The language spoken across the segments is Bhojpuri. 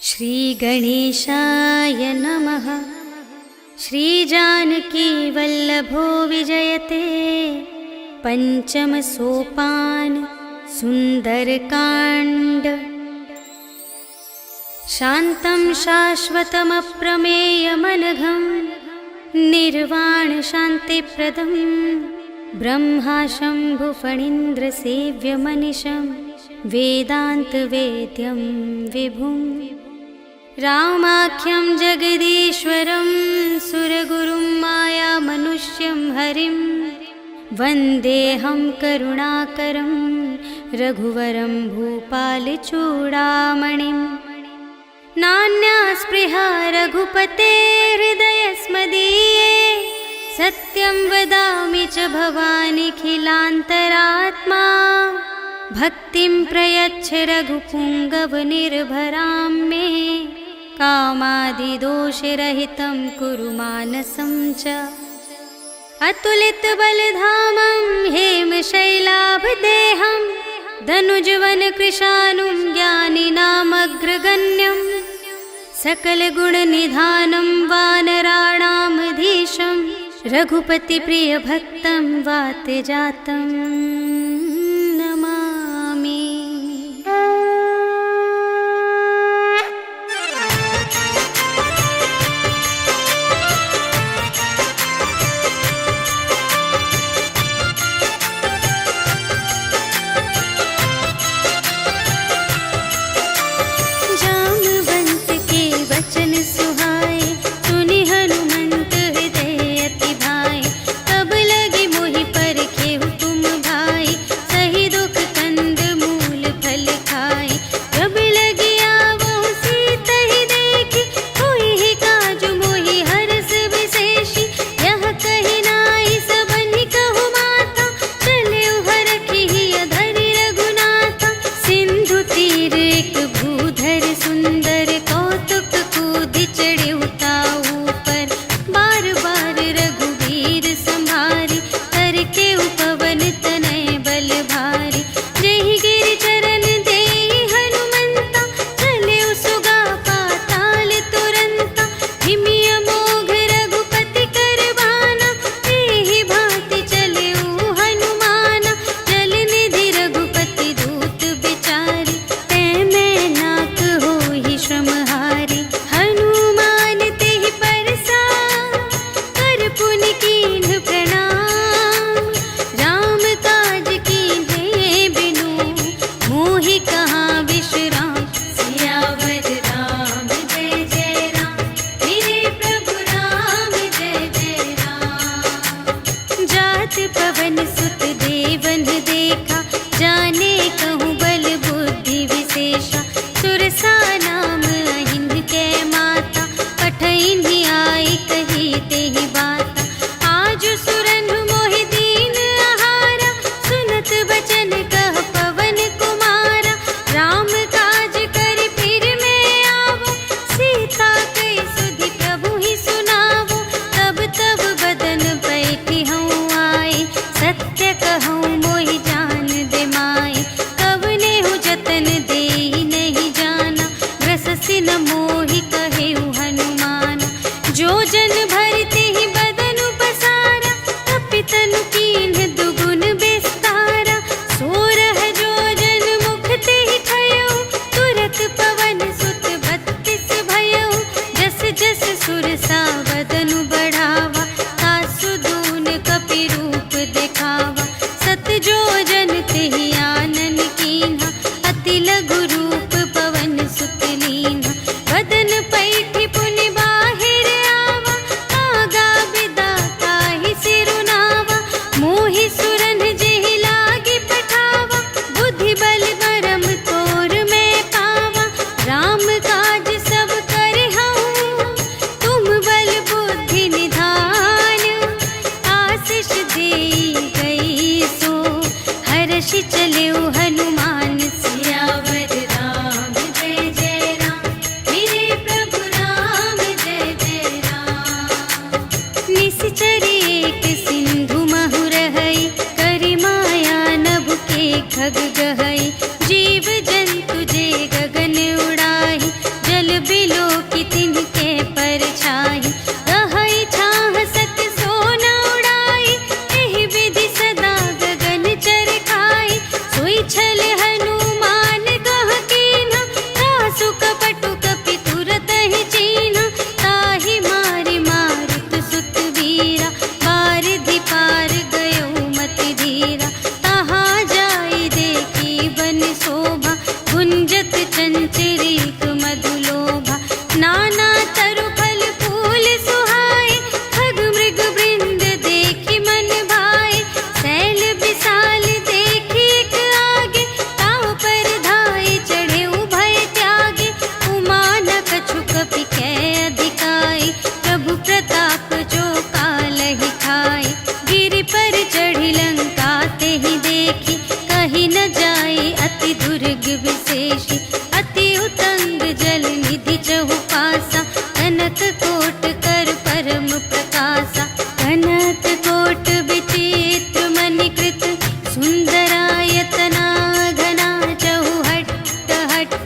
श्रीगणेशाय नमः। श्रीजानकीवल्लभो विजयते पंचम सोपान सुंदरकांड। शान्तं शाश्वतमप्रमेयमनघं निर्वाण शान्तिप्रदं ब्रह्मा शम्भुफणीन्द्रसेव्यमनिशं वेदान्तवेद्यं विभुं। रामाख्यं जगदीश्वरं सुरगुरुं मायामनुष्यं हरिं वन्देऽहं करुणाकरं रघुवरं भूपालचूडामणिं। नान्या स्पृहा रघुपतेर्हृदयस्मदीये सत्यं वदामि च भवानिखिलान्तरात्मा। भक्तिं प्रयच्छ रघुपुङ्गवनिर्भरां मे कामादिदोषरहितं कुरु मानसं च। अतुलितबलधामं हेमशैलाभदेहं धनुजवनकृशानुं ज्ञानिनामग्रगण्यं सकलगुणनिधानं वानराणामधीशं रघुपतिप्रियभक्तं वातजातं नमामि।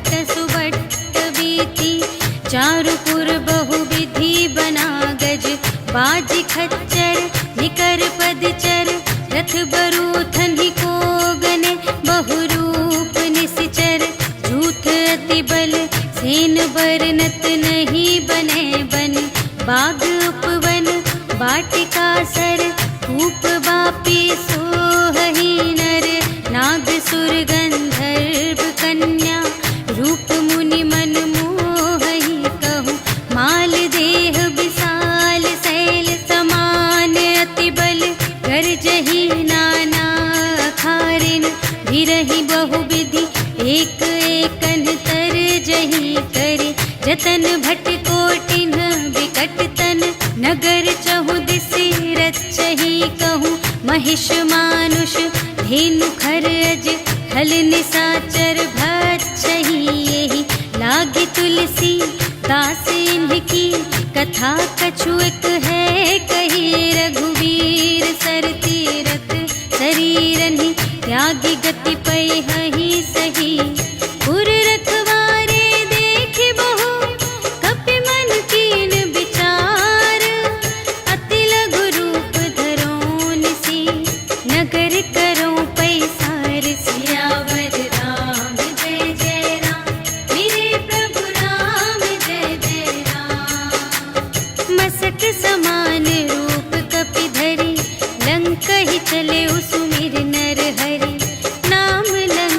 भट्ट सुबट्ट बीती, चारुपुर बहुविधि बना गज, बाजी खच्चर निकर पदचर, रथ बरूथन ही को गने, बहुरूप निसिचर, झूठ अति बल सेन बरनत नहीं बने बन, बाग उपवन वाटिका सर, कूप बापी सोहही नर, नाग सुर गंधर्व कन्या, रूप मुनि मन मोहही कहूँ, माल देह विशाल शैल समान, अति बल गर्जही नाना अखारिन, भिरहि बहुविधि एक एकन तर जही करे, जतन भट कोटिन विकट तन, नगर चहु दिसि रचही कहूँ, महिष मानुष धेनु खरज, हल निसाचर भक्षही, यही लागी तुलसी दास इनकी, कथा कछु एक है कही, रघुवीर सर तीरथ शरीरनि, त्यागी गति पै हहि सही, पुर रखवारे देखि बहु, कपि मन कीन विचार, अति लघु रूप धरो निसी, नगर करो पैसार, सियावर राम जय जय राम, मेरे प्रभु राम जय जय राम, मसक समान रूप कपि धरि, लंक ही चले सुमिर नर हरि, नाम लंक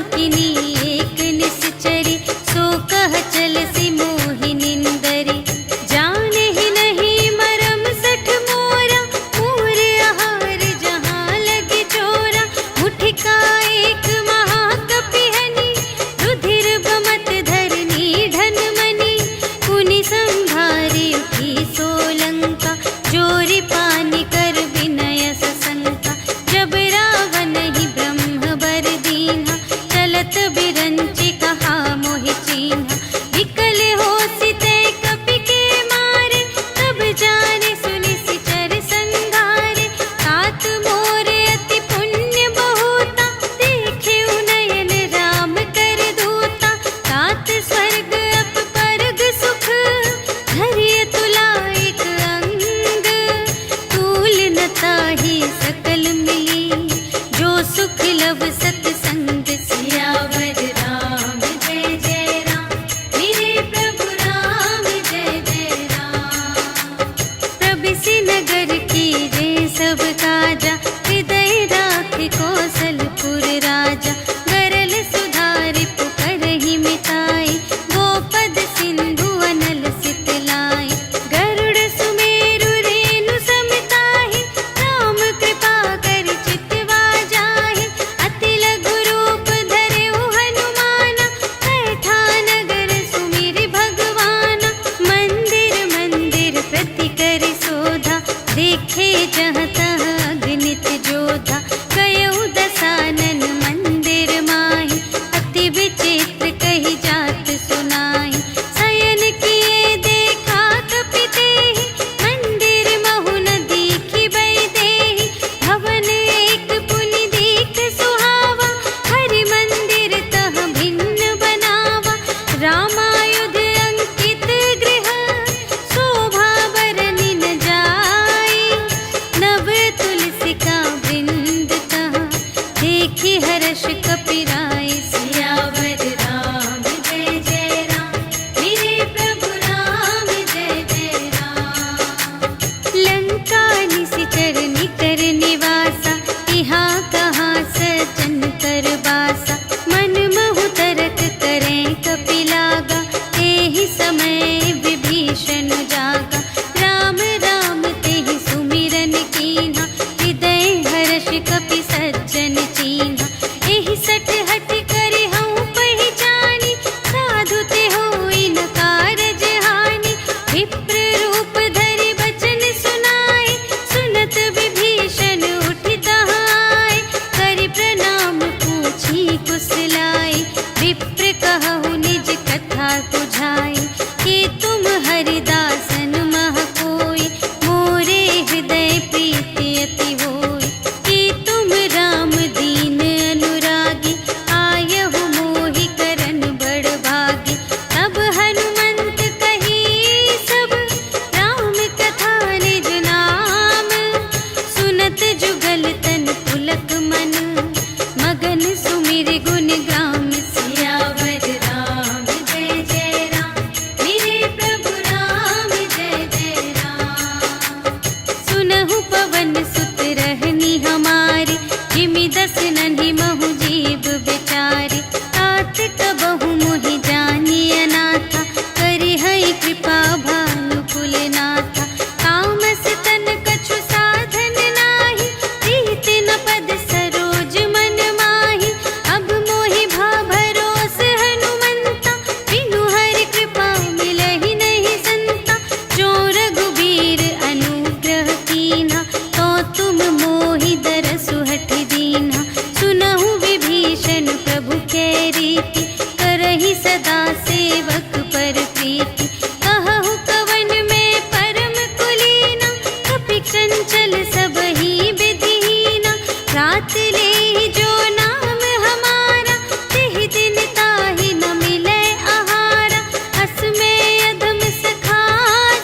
सेवक पर प्रीति। कहु कवन में परम कुलीना, कपि चंचल सबहि विधिहीना। रात ले जो नाम हमारा, तिहि दिन ताहि न मिलै आहारा। अस में अधम सखा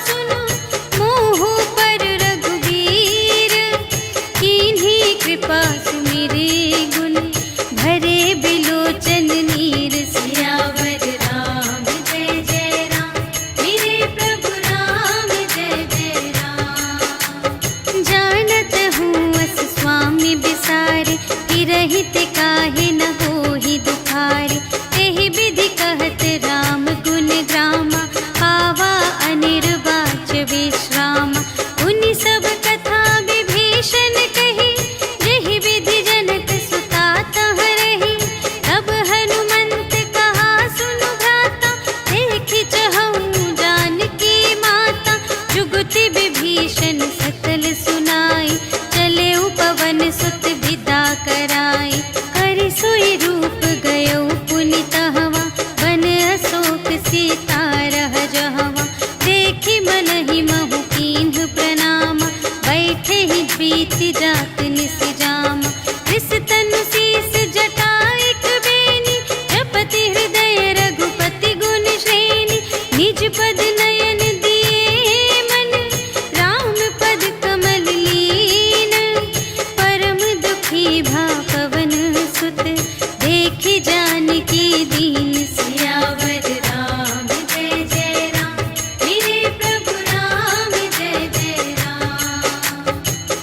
सुनो, मोहु पर रघुबीर। कीन्ही कृपा सुमिरे गुण, भरे बिलोचन नीर। सियावर राम जय जय राम, मेरे प्रभु राम जय जय राम। जानत हूँ अस स्वामी बिसारे, हिरहित काहे न होहि दुखारे। एहि विधि कहत राम गुण ग्रामा, पावा अनिर्वाच विश्रामा। उनि सब कथा विभीषण कही, जेहि विधि जनक सुता तह रही। तब हनुमंत कहा सुनु भ्राता, देखि चहऊँ जानकी माता। जुगति विभीषण सकल सुनाई, चले पवन सुत विदा कराई। कर सोई रूप गयो पुनि तहवा, बन अशोक सीता रह जहवा। देखि मनहि महु कीन्ह प्रणामा, बैठे ही प्रीति जात निस जामा। कृस तनु शीस जटा एक बेनी, जपति हृदय रघुपति गुण श्रेणी। निज पद नयन दिए मन, राम पद कमल लीन। परम दुखी भा पवन सुत, देखि जानकी दीन। सियावर राम जय जय राम, मेरे प्रभु राम जय जय राम।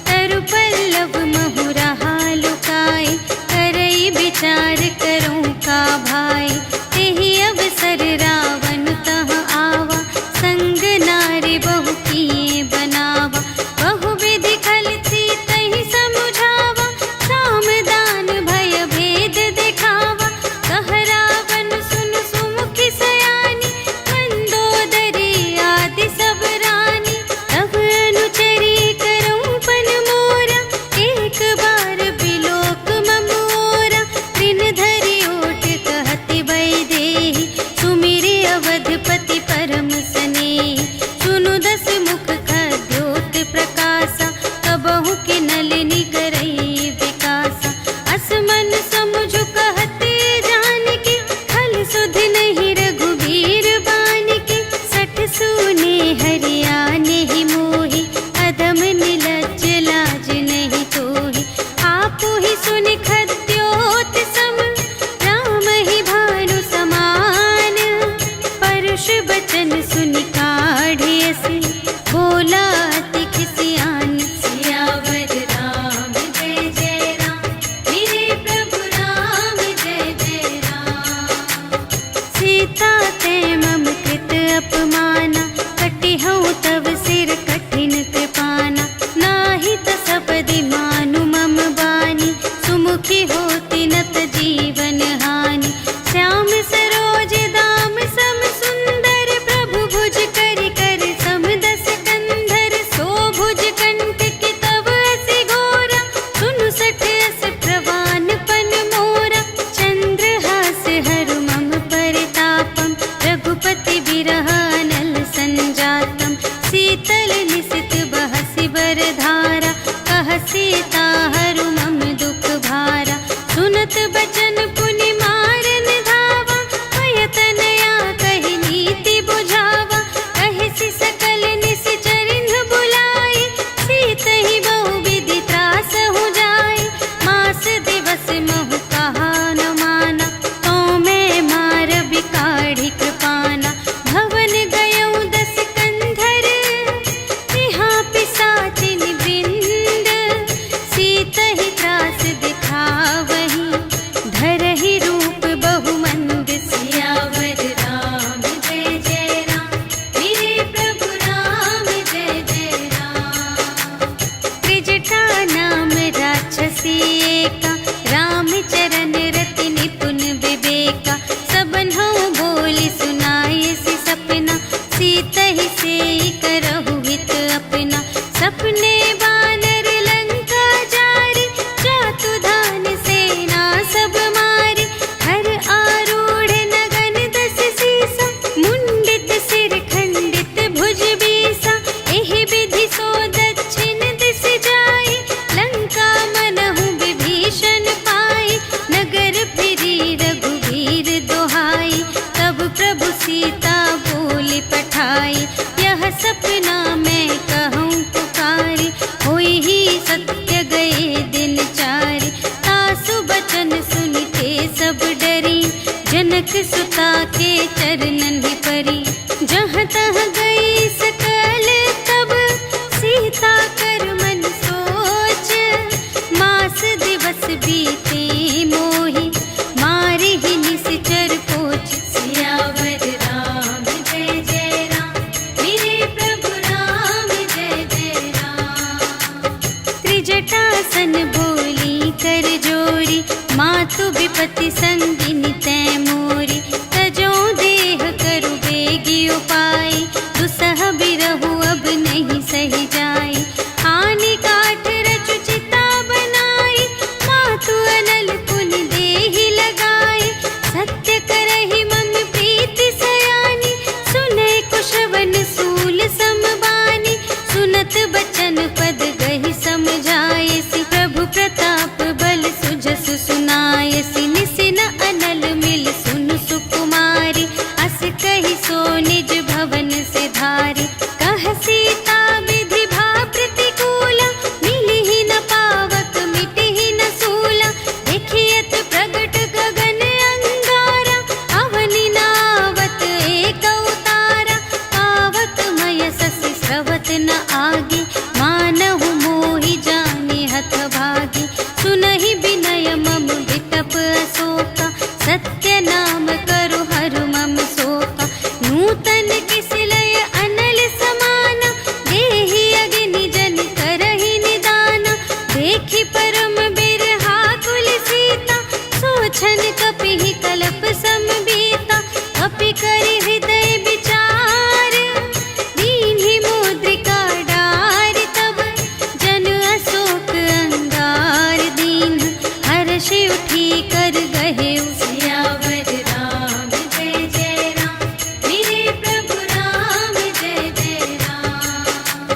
तरु पल्लव महु रहा लुकाए, करई विचार करूँ का भाई। तेहि अवसर रावण तह आवा, संग नारी बहु किए बनावा। बहु विधि खल सीतहि समुझावा, साम दान भय भेद दिखावा। कह रावण सुन सुमुखि सयानी, मंदोदरी आदि सब रानी। तब अनुचरी करऊँ पन मोरा, एक बार बिलोक मम ओरा। त्रिन धरि ओट कहति वैदेही, सुमिरि अवधपति परम स्नेही। सुनु दस मुख खद्योत प्रकाशा, कबहु के नलिनी करई विकासा। अस मन समुझ कहते जानकी, खल सुध नहीं रघुबीर बानिके। सठ सूने हरिया नहीं मोहि, अधम निलज्ज लाज नहीं तोहि। आपु ही सुनि खद्योत सम, राम ही भानु समान। परुष बचन सुनि काढ़े अस, बोला अति खिसियान। सियावर राम जय जय राम, मेरे प्रभु राम जय जय राम। सीता ते मम कृत अपमाना, कटिहउँ तव सिर कठिन कृपाना। नाही त सपदि मानु मम बानी, सुमुखी होती नत जीवन हानि। श्याम सरोज दाम सम सुंदर, प्रभु भुज करि कर सम दस कंधर। सो भुज कंठ की तब असी घोरा, सुनु सठ अस प्रवान पन मोरा। चंद्रहास हरु मम परितापम, रघुपति बिरह अनल संजातम। शीतल निसित बहसि बरधारा, कह सीता हरु मम दुख भारा। सुनत बचन पुनि मारन धावा, भय तनया कहि नीति बुझावा। कहिसि सकल निश्चरिन्ह बुलाई, सीतहि बहु विधि त्रासहु जाई। मास दिवस महु कहा न माना, तो मैं मार बिकाढ़ी कृपाना। भवन सीता बोली पठाई, यह सपना मैं कहूँ पुकारी, होई ही सत्य गए दिन चारि, तासु बचन सुनते सब डरी, जनक सुता के चरणन ही परी, जहाँ तहाँ गई सकल तब सीता कर मन सोच, मास दिवस बीते मोहि मारे ही निश्चर पोच, सियावर राम जय जय राम, मेरे प्रभु राम जय जय राम। त्रिजटासन बोली कर जोरी, मातु विपति संगिनी तै मोरी, तजो देह करु बेगी उपाय, दुसह बिरहु अब नहीं सही जाई, आने काठ रचु चिता बनाई, मातु अनल पुन देहि लगाई, सत्य करहि मम प्रीति सयानी, सुनै कुशवन सूल समबानी, सुनत बचन पद गहि समझायसि, प्रभु प्रताप बल सुजस सुनायसि, निसिन अनल मिल सुन सुकुमारी, अस कहि सो निज भवन से धारी, कह सीता विधि भा प्रतिकूला, मिलिहि न पावक मिटिहि न सूला, देखियत प्रगट गगन अंगारा, अवनि नावत एक अवतारा, पावक मय ससि स्रवत न आगे, मानहु मोहि जानि हथ भागी, सुनहि विनय मम विटप अशोका, सत्य नाम करु हरु मम शोका, नूतन किसलय अनल समाना, देहि अग्नि जन करहि निदाना, देखि परम बिरहा कुल सीता, सोचन कपिहि कलप समबीता, कपि करि हृदय विचार, दीन्हि मुद्रिका डारि तब, जन अशोक अंगार दीन, हर्षि उठी कर गहे सियावर राम जय जय राम, मेरे प्रभु राम जय जय राम।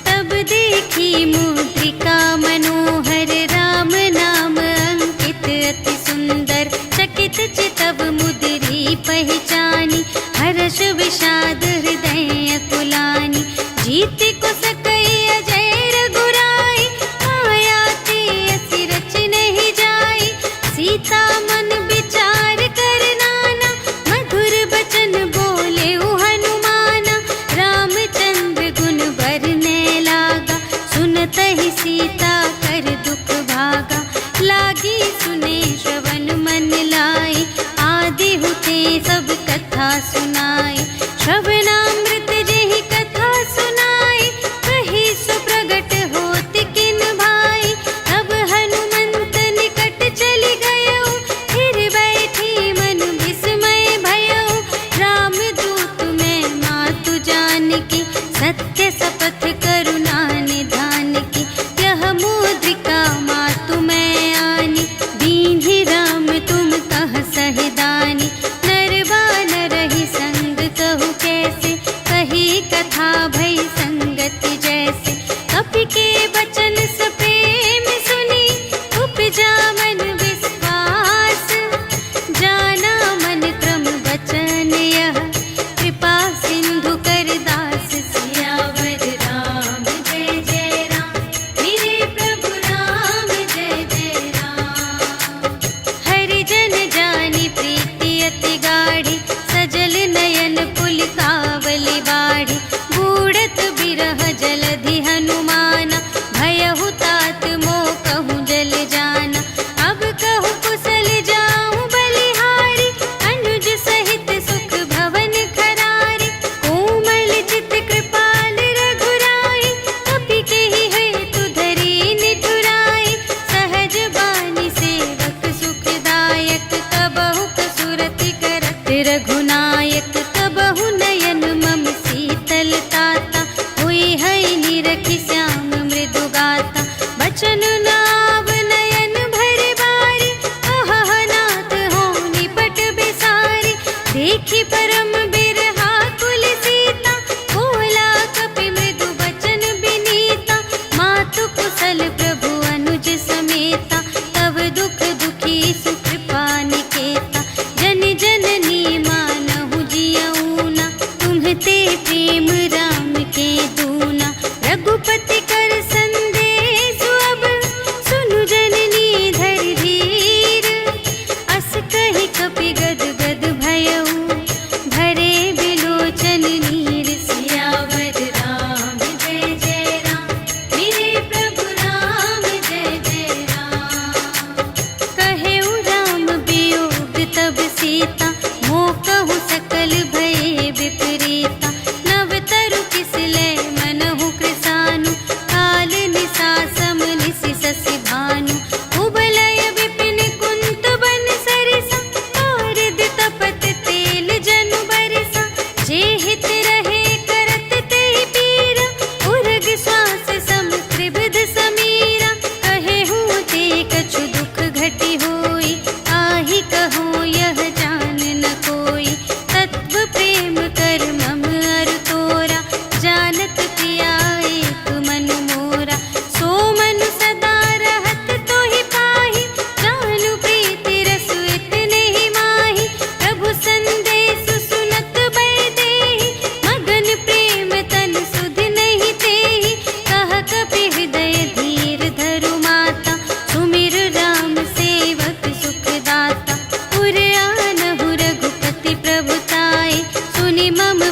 तब देखी मुद्रिका मनोहर, राम नाम अंकित अति सुंदर, चकित चितव मुद्री पहचानी, हर्ष विषाद हृदय अकुलानी, जीत को सकई अजय रघुराई, माया ते असि रच नहीं जाई, सीता मन विचार कर नाना, मधुर बचन बोले हनुमाना, रामचंद्र गुण बरने लागा, सुनतहि सीता कर दुख भागा, लागी सुने श्रवण मन लाई, आदि हुते सब कथा सुनाई, श्रवणामृत जेहि कथा सुनाई, कही सो प्रगट होत किन भाई, तब हनुमंत निकट चली गयो, फिर बैठी मन विस्मय भयो, राम दूत में मातु जानकी, सत्य शपथ करुणा निधान की, यह मुद्रिका मातु मैं आनी, दीन्हि राम तुम कह सहिदानी, नर बानर ही संग कहु कैसे,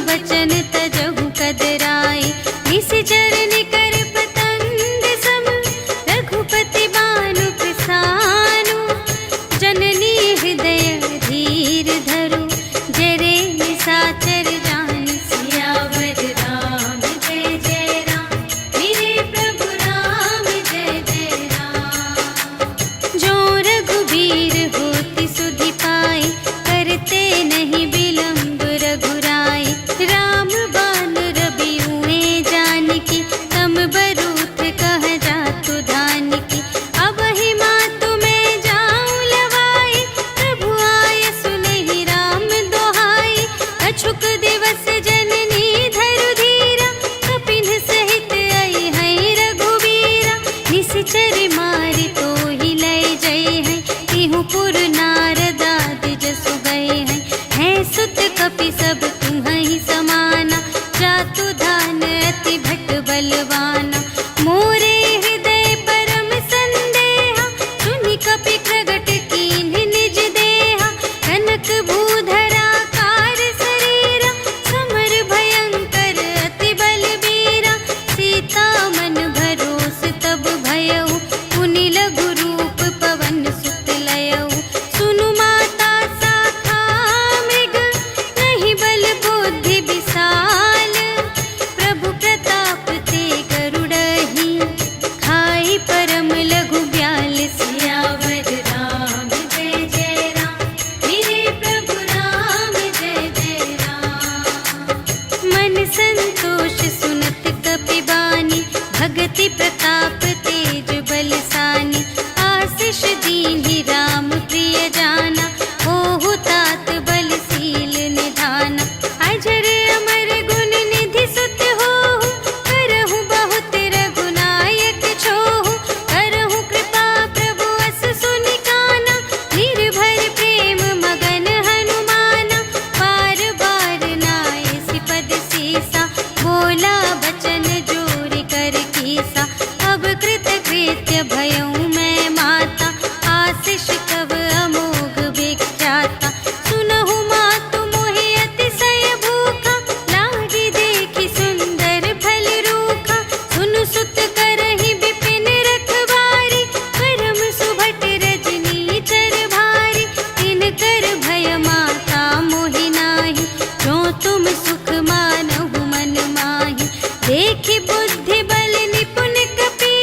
बचन तजहु कदराए। निश्चर निकर पतंग सम रघुपति बानु प्रसानु। जननी हृदय धीर धरु जरे निशाचर जान। सियावर राम जय जय राम मेरे प्रभु राम जय जय राम। जो रघुबीर होति सुधि पाए करते नहीं विलंब रघुराई। राम बान रबियुए जानकी तम बरूथ कह जातु धानिकी। अब ही मातु मैं जाऊं लवाई प्रभु आय सुनहि राम दोहाई। अछुक दिवस जननी धरु धीरा कपिन सहित आई है रघुवीरा। निश्चर मारि तो ही लय जय है तिहु पुर नारद आदि जसु गए हैं। है सुत कपि सब तुम्हि समाना जातु धान अति भट बलवाना। मोरे हृदय परम संदेहा सुनि कपि प्रगट कीन्ह निज देहा। कनक भूधरा कार शरीरा समर भयंकर अति बलबीरा। सीता मन भरोस तब भयउ पुनि लघु रूप पवन सुत लयउ। सुनु माता शाखा मृग नहीं बल बुद्धि विशाल। प्रभु प्रताप ते गरुड़हि खाई परम लघु ब्याल। सियावर राम जय जय राम मेरे प्रभु राम जय जय राम। मन संतोष सुनत कपि बानी भगति प्रताप तेज बलसानी। आशीष दीन्हि राम प्रिय जाना होहु तात बलशील निधाना। अजर अमर गुण निधि सुत होहु करहु बहुत रघुनायक छोहु। करहु कृपा प्रभु अस सुनि काना निर्भर प्रेम मगन हनुमाना। बार बार नाय सिपद सीसा बोला बचन जोरि कर कीसा। अब कृत कृत्य भयउ मैं माता आशीष तब अमोघ विख्याता। सुनहु मातु मोहि अतिशय भूखा लागी देखि सुंदर फल रूखा। सुनु सुत करहि विपिन रखवारी परम सुभट रजनी चर भारी। तिनकर भय माता मोहि नाही जो तुम सुख मानहु मन माही। देखि बुद्धि बल निपुण कपि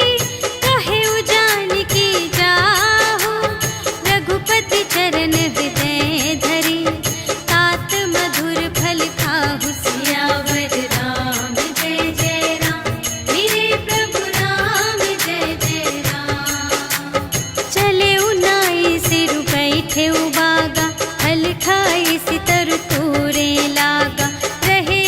कहेउ जानकी जाहु। रघुपति चरण हृदय धरि तात मधुर फल खाहु। सियावर राम जय जय राम मेरे प्रभु राम जय जय राम। चले उनाई सिर बैठे बागा फल खाई सितर तोरे लागा। रहे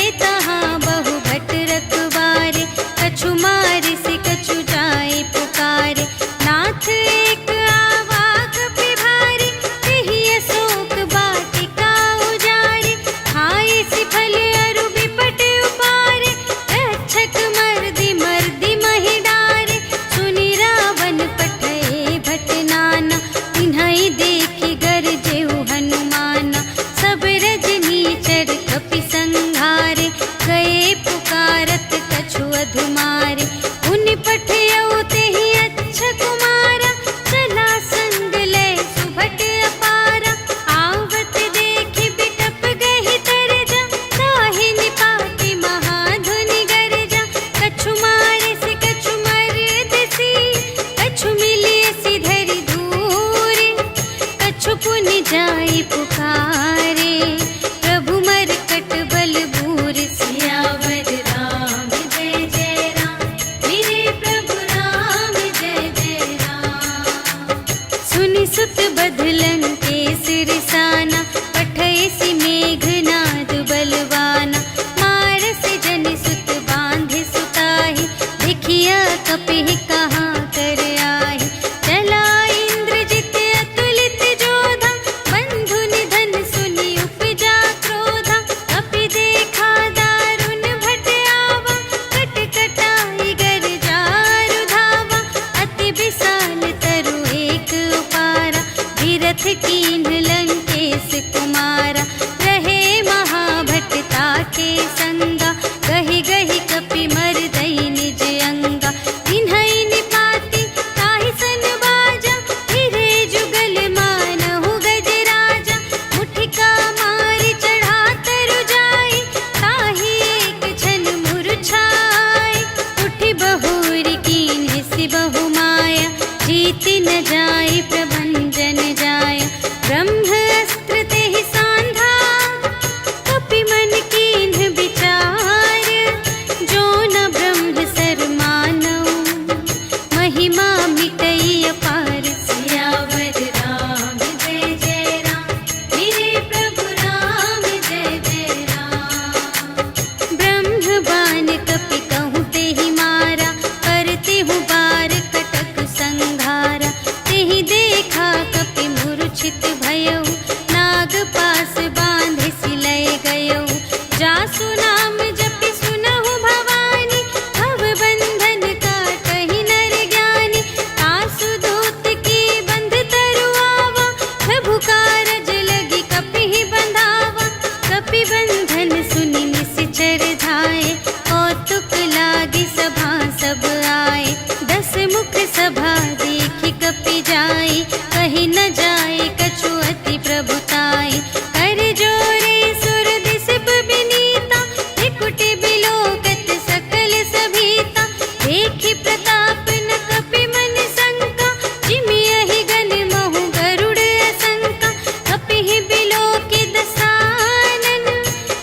त्रिपुटी बिलोकत सकल सभीता, देखि प्रताप न कपि मन शंका, जिमियहि गण महु गरुड़ असंका, कपिहि बिलोकि दसानन,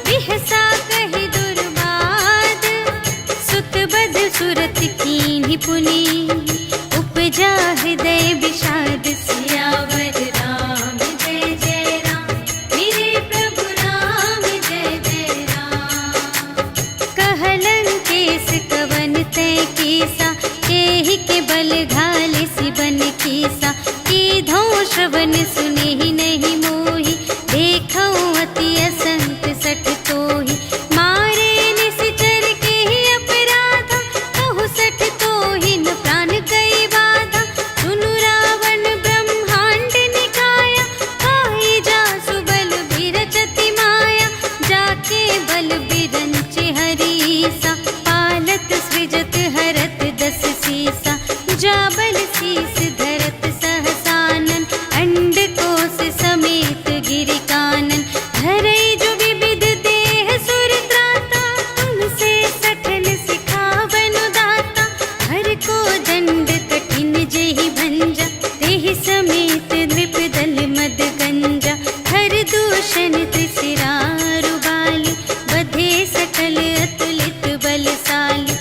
बिहसा कहि दुर्बाद, सुत बध सुरत कीन्हि पुनि, उपजा हृदय विषाद। सियावर राम जय जय राम, मेरे प्रभु राम जय जय राम। कहलन केस कवन तै कीसा, केहि के बल घाले सिबन कीसा, कीधौ श्रवण सुनेहि नहीं मोहि, देखौ अति असंत सठ तोहि, मारे निश्चर केहि अपराधा, कहु सठ तोहि न प्राण कई बाधा, सुनु रावण ब्रह्मांड निकाया, खाई जासु बल बिरचति माया, जाके बल बिरंच हरीसा, पालत सृजत हरत दस सीसा, जा बल शीस धरत सहसानन, अंड कोस समेत गिरि कानन, धरई जो विविध देह सुर त्राता, तुमसे सठन सिखावन दाता, हर को दंड कठिन जेहि भंजा, तेहि समेत नृप दल मद गंजा, हर दूषण त्रिशिरारु बाली, बधे सकल अतुलित बलशाली,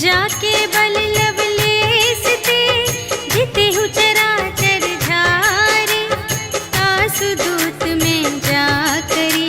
जाके बल लवलेस ते, जितेहु चराचर झारे, आसु दूत में जा करी,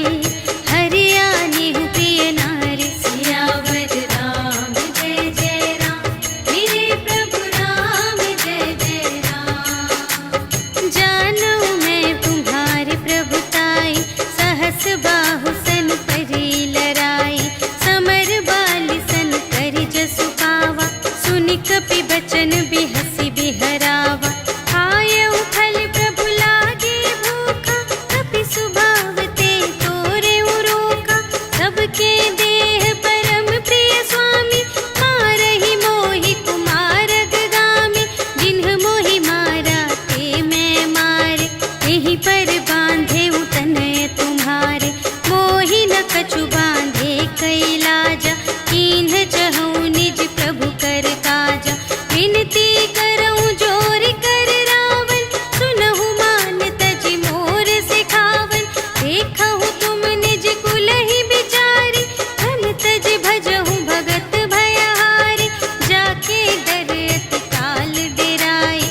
हरियानेहु प्रिय नारी। सियावर राम जय जय राम, मेरे प्रभु राम जय जय राम। जानू मैं तुम्हारे प्रभुताई, सहस बाहु सन परी लराई, समर बाली सन करि जसु पावा, सुनि कपि बचन बिहसि बिहरावा, खायउ फल प्रभु लागे भूखा, कपि सुभाव ते तोरेउ रोका, सबके देह परम प्रिय स्वामी, मारहि मोहि कुमारग गामी, जिन्ह मोहि मारा ते मैं मारे, तेहि पर बांधे तनय तुम्हारे, मोहि न कछु बांधे कैलाजा, कीन्ह चहु निज प्रभु कर काजा, विनती करऊं जोर कर रावण, सुनहु मान तजि मोर सिखावन, देखहु तुम निज कुलहि बिचारी, धन तजि भजहु भगत भयहारी, जाके डर अति काल डेराए,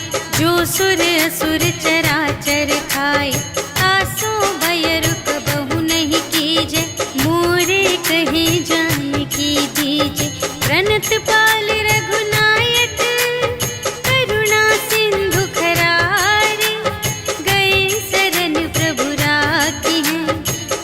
जो सुर असुर चराचर खाए, आसो भय रुक बहु नहीं कीजे, मोरे कहे जानकी दीजे, प्रणत पाल रघुनायक, करुणा सिंधु खरारे, गए शरण प्रभु राखी हैं,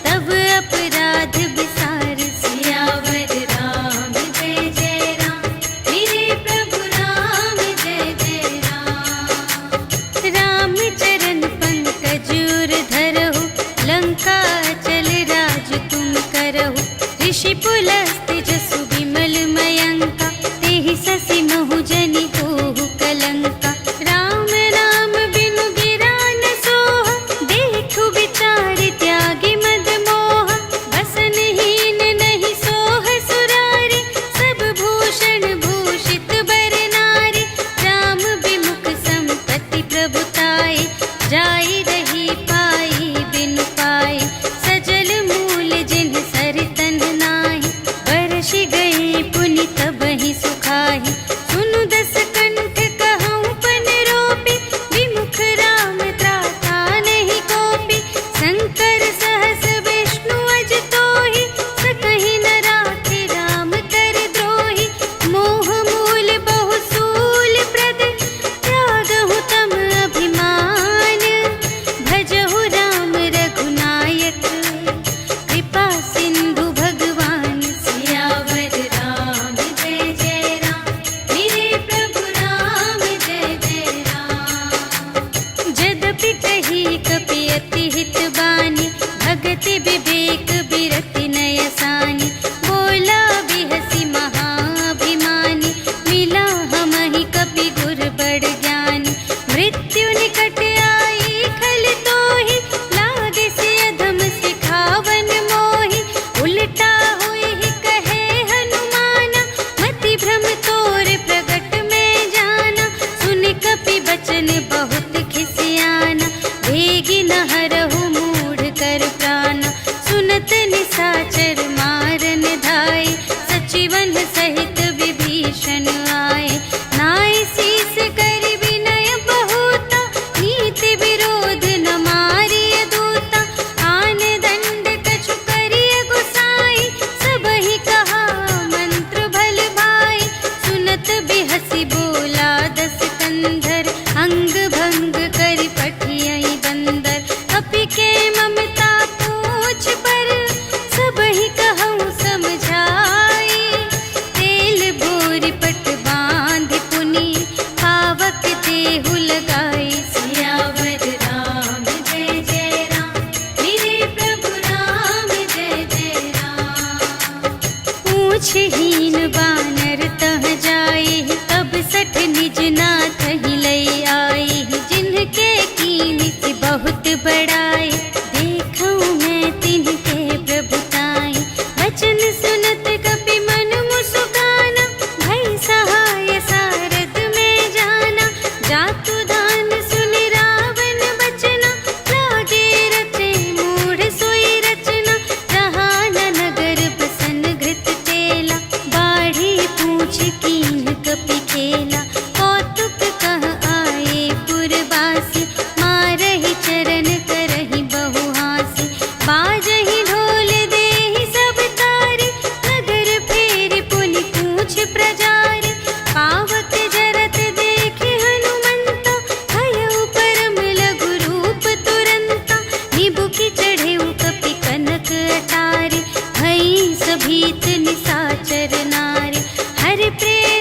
तब अपराध बिसार। सियावर राम जय जय राम, मेरे प्रभु राम जय जय राम। राम चरण पंकज उर धरहु, लंका चल राज तुम करहु, ऋषि पुलस्त जसु विमल मयंका, तेहि ससि महु जनि होहु कलंका, राम नाम बिनु गिरा न सोहा, देखु विचार त्यागी मद मोहा, बसनहीन नहीं सोह सुरारी, सब भूषण भूषित बर नारी, राम विमुख संपत्ति प्रभुताई, जाई रही पाई बिनु पाई, सजल मूल जिन्ह सर तन नाही, बरषि गए सुग्रीवन सहित विभीषण आए। नाय शीस कर विनय बहुता, नीति विरोध न मारिय दूता। आन दंड कछु करिय गुसाई, सबहि कहा मंत्र भल भाई। सुनत बिहसी बोला दस कंधर, अंग भंग करि पठियहि बंदर। कपि के ममता पूछ पर, सबहि कहउँ समझाई। तेल बोरि पट बाँधि पुनि, पावक देहु लगाई। सियावर राम जय जय राम, मेरे प्रभु राम जय जय राम। पूछहीन बानर तह जाई, तब सठ निज नाथ ही लई आई। जिनके कीन्हि बहुत बड़ाई, देखऊँ मैं तिनके प्रभुताई। वचन सुनत कपि मन मुसुकाना, भई सहाय सारद में जाना। जातु धान सुनि रावण बचना, लागे रचे मूढ़ सोई रचना। जहाँ न नगर बसन घृत तेला, बाढ़ी पूछ कीन्ह कपि खेला। कौतुक कह आए पुरवासी, मारहि चरण करहि बहुहासी। बाजहि ढोल देहि सब तारि, नगर फेरि पुनि पूछ प्रजारि। पावक जरत देखि हनुमंता, भयउ परम लघु रूप तुरंता। निबुकि चढ़ेउ कपि कनक अटारी, भई सभीत निसाचर नारी। हरि प्रेम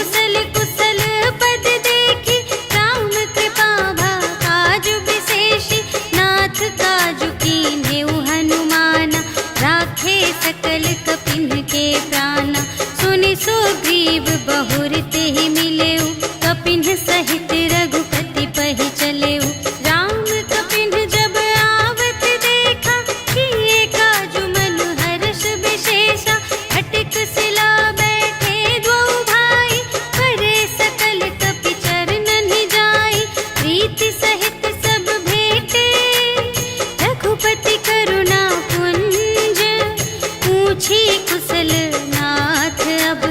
कुशल कुशल पद देखी, राम कृपा भा काजु विशेषी। नाथ काजु कीन्हेउ हनुमाना, राखे सकल कपिन के प्राणा। सुनि सुग्रीव बहुर तेहि मिलेउ, कपिन सहित रघुपति पहि चलेउ। राम कपिन जब आवत देखा, किए काजु मन हर्ष विशेषा। अटिक सिला बैठे द्वौ भाई, करे सकल कपि चरणन जाई। प्रीति सहित सब भेटे, रघुपति करुणा पुंज। पूछी कुशल नाथ अब,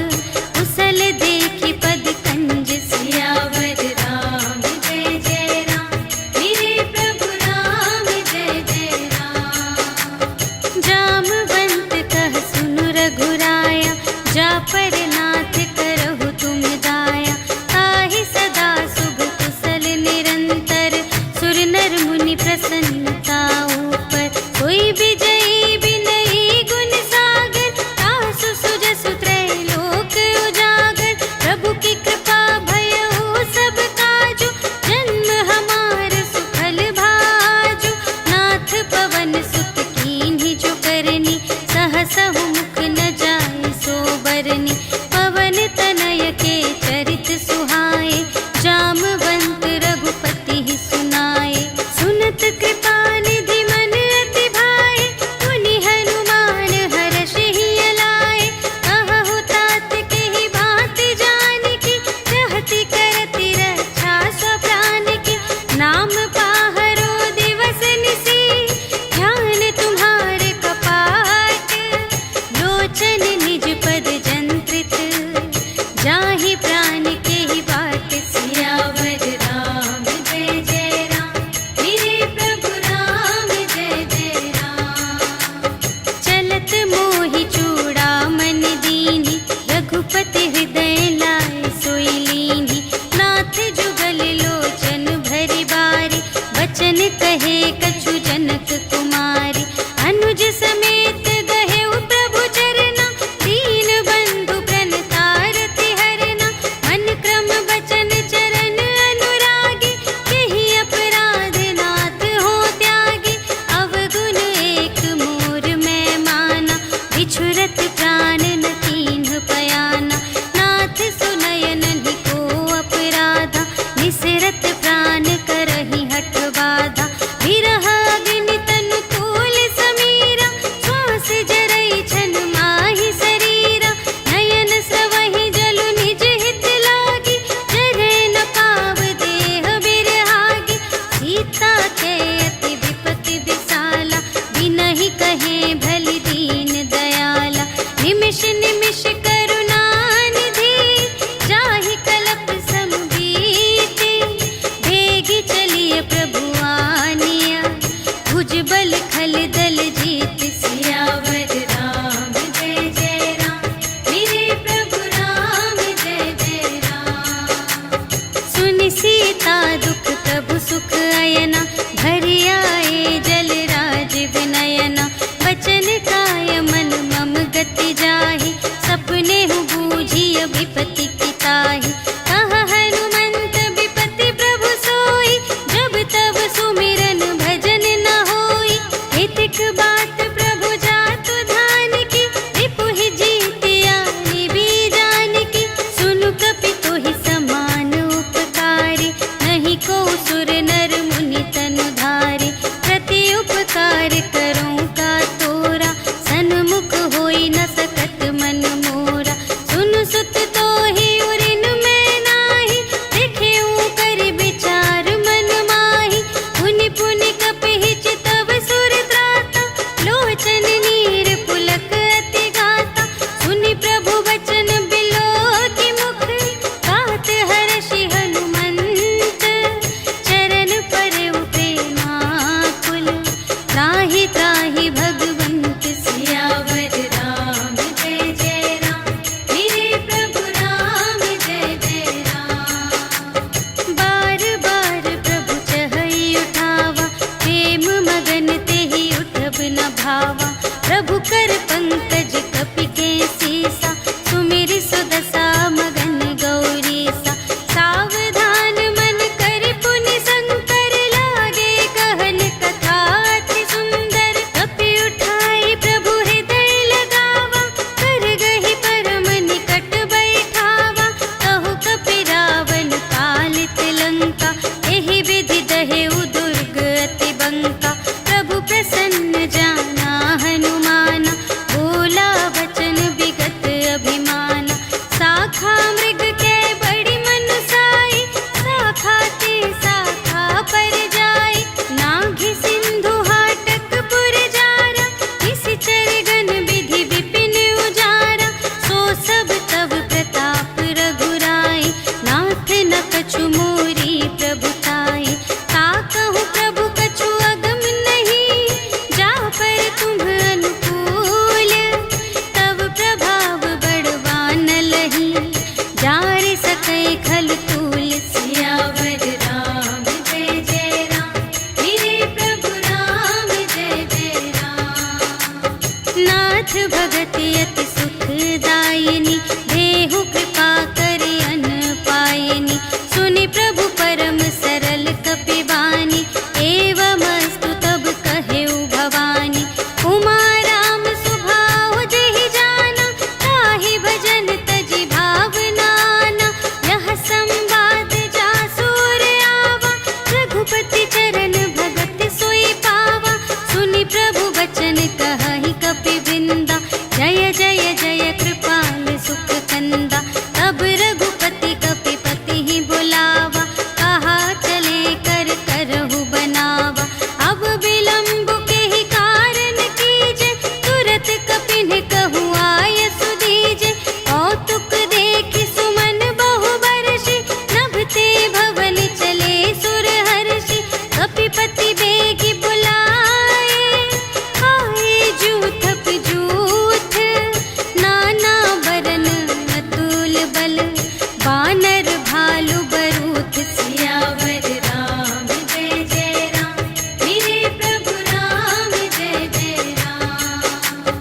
कुशल देखी पद कंज। सियावर राम जय जय राम, मेरे प्रभु राम जय जय राम। जामवंत कह सुनु रघुराया, जा पर नाथ करहु तुम दाया। ताहि सदा शुभ कुशल निरंतर, सुर नर मुनि प्रसन्नता ऊपर। कोई विजयी विनयी गुण सागर, तासु सुजसु त्रैलोक उजागर। प्रभु की कृपा भयउ सब काजु, जन्म हमार सुफल भाजु। नाथ पवन सुत कीन्हि जो करनी, सहसहु मुख न जाय सो बरनी। पवन तनय के चरित सुहाए, जामवंत रघुपति सुनाए। सुनत कृपा निधि मन अति भाए, मुनि हनुमान हरषि लाए। कहु तात केहि बात जानकी, रहति करति रक्षा सब प्राण की। नाम पाहरो दिवस निसी, ध्यान तुम्हारे कपाट। लोचन निज पद जंत्रित, जाहि प्राण केहि बाट। सियावर राम जय जय राम, मेरे प्रभु राम जय जय राम। चलत मोहि चूड़ामणि दीन्हि, रघुपति हृदय लाए सोई लीन्हि। नाथ जुगल लोचन भरि बारी, वचन कहे कछु जनक कुमारी। अनुज समेत गहेउ प्रभु चरना, दीन बंधु प्रणतारति हरना। मन क्रम बचन चरण अनुरागी, केहि अपराध नाथ हो त्यागी। अवगुण एक मोर मैं माना, बिछुरत प्राण न कीन्ह पयाना। नाथ सुनयनहि को अपराधा, निसरत प्राण करहि हठ बाधा। विरह अग्नि तनु तूल समीरा, श्वास जरई छन माहि शरीरा। नयन स्रवहि जलु निज हित लागी, जरै न पाव देह बिरहागी। सीता के अति विपति विसाला, बिनहि कहे भलि दीन दयाला। निमिष निमिष करुणा निधि, जाहि कलप सम बीति। भेगी चलिए प्रभु आनिया, भुजबल खल दल जीत। सियावर राम जय जय राम, मेरे प्रभु राम जय जय राम। सुनि सीता दुख प्रभु सुख अयना, भरि आए जल राज विनयना। वचन काय मन मम गति जाहि, सपने हु बूझिय विपति की ताहि। कहा हनुमंत विपति प्रभु सोई, जब तब सुमिरन भजन न होई। हितिक बात प्रभु जातु धान की, रिपुहि जीतिया निबी जानकी। सुनु कपि तोहि समान उपकारी, नहीं को सुर नर मुनि तनु धारी। कै खल तूल सियावर राम जय जय राम, मेरे प्रभु राम जय जय राम। नाथ भगत अति सुखदायिनी, देहु कृपा करे अन पायिनी। सुनि प्रभु परम सरल कपिवानी, एवमस्तु तब कहेउ भवानी। उमा राम सुभाव जेहि जाना, ताहि भजन तजि भावनाना। यह संवाद जासुर आवा, रघुपति चरण भगत सोई पावा। सुनि प्रभु बचन कहहि कपिवृंदा, जय जय जय कृपाल सुख कंदा। तब रघुपति कपिपति ही बुलावा, कहा चले कर करहु बनावा। अब विलंब के ही कारण कीजे, तुरत कपिन कहु आय सुदीजे। कौतुक देखि सुमन बहु बरषि, नभते भवन चले सुर हर्षि। कपिपति बेगी बुलाए, आए जूथप जूथ। नाना बरन अतुल बल, बानर भालु बरूथ। सियावर राम जय जय राम, मेरे प्रभु राम जय जय राम।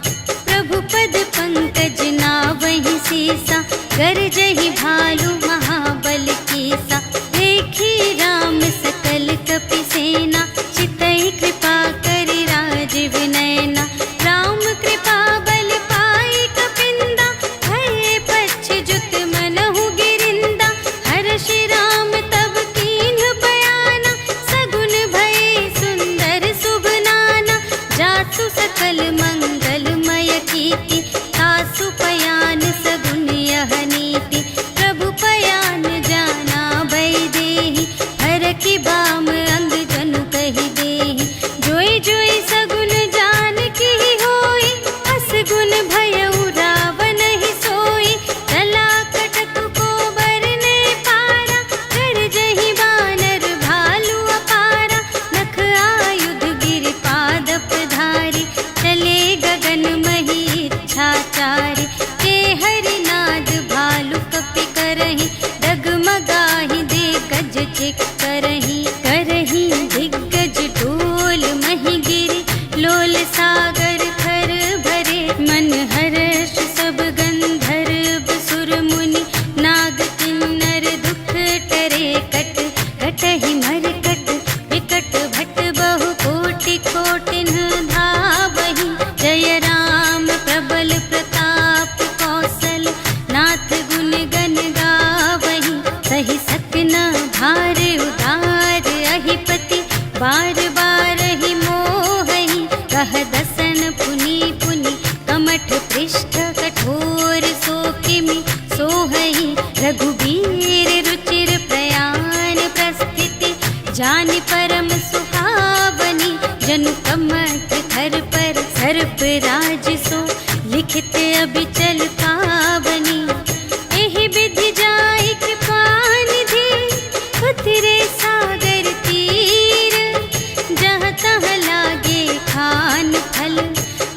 प्रभु पद पंकज नावहि सीसा, गरजहि भालु महाबल कीसा। देखी राम सकल कपि सेना, चितहि कृपा करि राजीव नयना। राम कृपा बल पाई कपिंदा, भये पच्छिजुत मनहु गिरिंदा। हर्षि राम तब कीन्ह बयाना, सगुन भये सुंदर शुभ नाना। जासु सकल मंगलमय कीर्ति, तासु पयान सगुन यह नीति। प्रभु पयान जाना भय देहि, हरखि बाम अंग जनु कहि देहि। जोई जोई सगुन जान की होई, असगुन भयउ रावण ही सोई। चला कटक को बरने पारा, गरजहि बानर भालु अपारा। नख आयुध गिरि पादप धारी, चले गगन मही इच्छाचारी। के हरिनाद भालु कपि करहि, डगमगाहि दे गज चिक करहि। करहि दिग्गज डोल महि गिरि, लोल सागर खर भरे। मन हर्ष सब गंधर्व सुर मुनि, नाग किन्नर दुख टरे। कट कटहि मरकट विकट भट, बहु कोटि कोटिन धावहि। जय राम प्रबल प्रताप कौशल, नाथ गुण गण गावहि। सहि सकना भार उदार अहिपति, बार बार ही मोहहि। कह दसन पुनि पुनि, कमठ पृष्ठ कठोर सोकिमि सोहहि। रघुबीर रुचिर प्रयाण प्रस्थिति, जानि परम सुहावनी। जनु कमठ धर पर सर्प राज सो, लिखित अबिचल पावनी। एहि विधि जाई कृपा निधि, उतरे सागर तीर। जहाँ तहाँ लागे खान फल,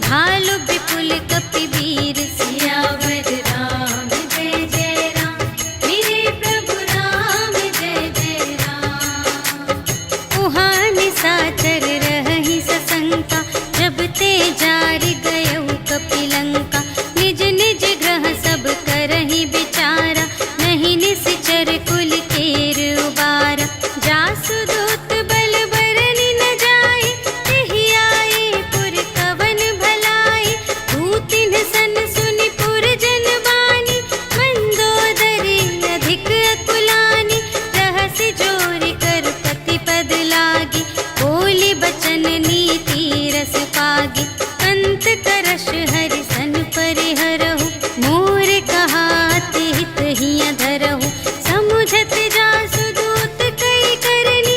भालु विपुल कपिवीर। सियावर राम जय जय राम, मेरे प्रभु राम जय जय राम। उहाँ निशाचर रहहि सशंका, जब ते जारि गयउ कपिलंका। निज निज ग्रह सब करहि विचारा, नहीं निश्चर कुल केर उबारा। जासु दूत बल बरनि न जाए, तेहि आए पुर कवन भलाई। दूतिन सन सुनि पुर जन बानी, मंदोदरी अधिक अकुलानी। रहसि जोरि कर पति पद लागी, बोली बचन नीति रस पागी। अंत करश हरि सन परिहरहु, मोर कहाति हित हिय धरहु। समुझत जासु दूत कई करनी,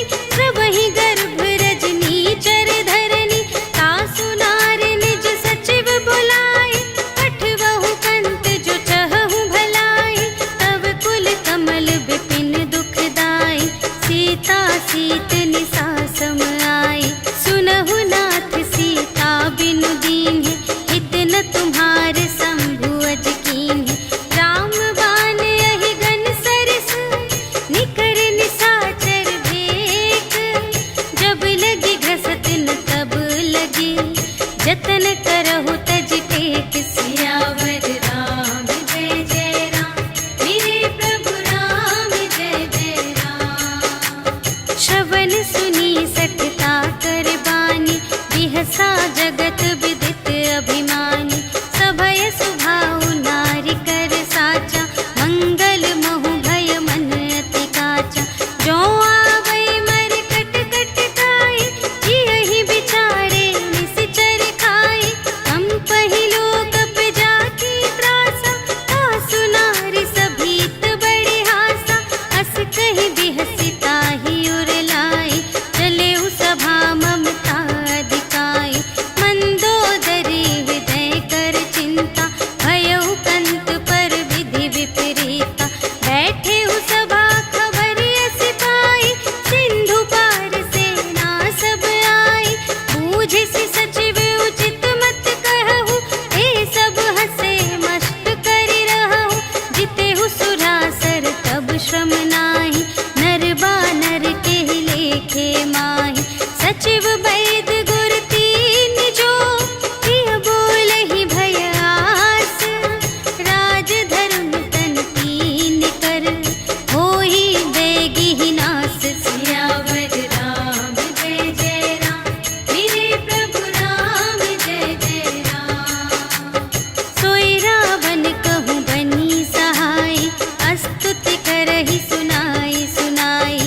कही सुनाई सुनाई,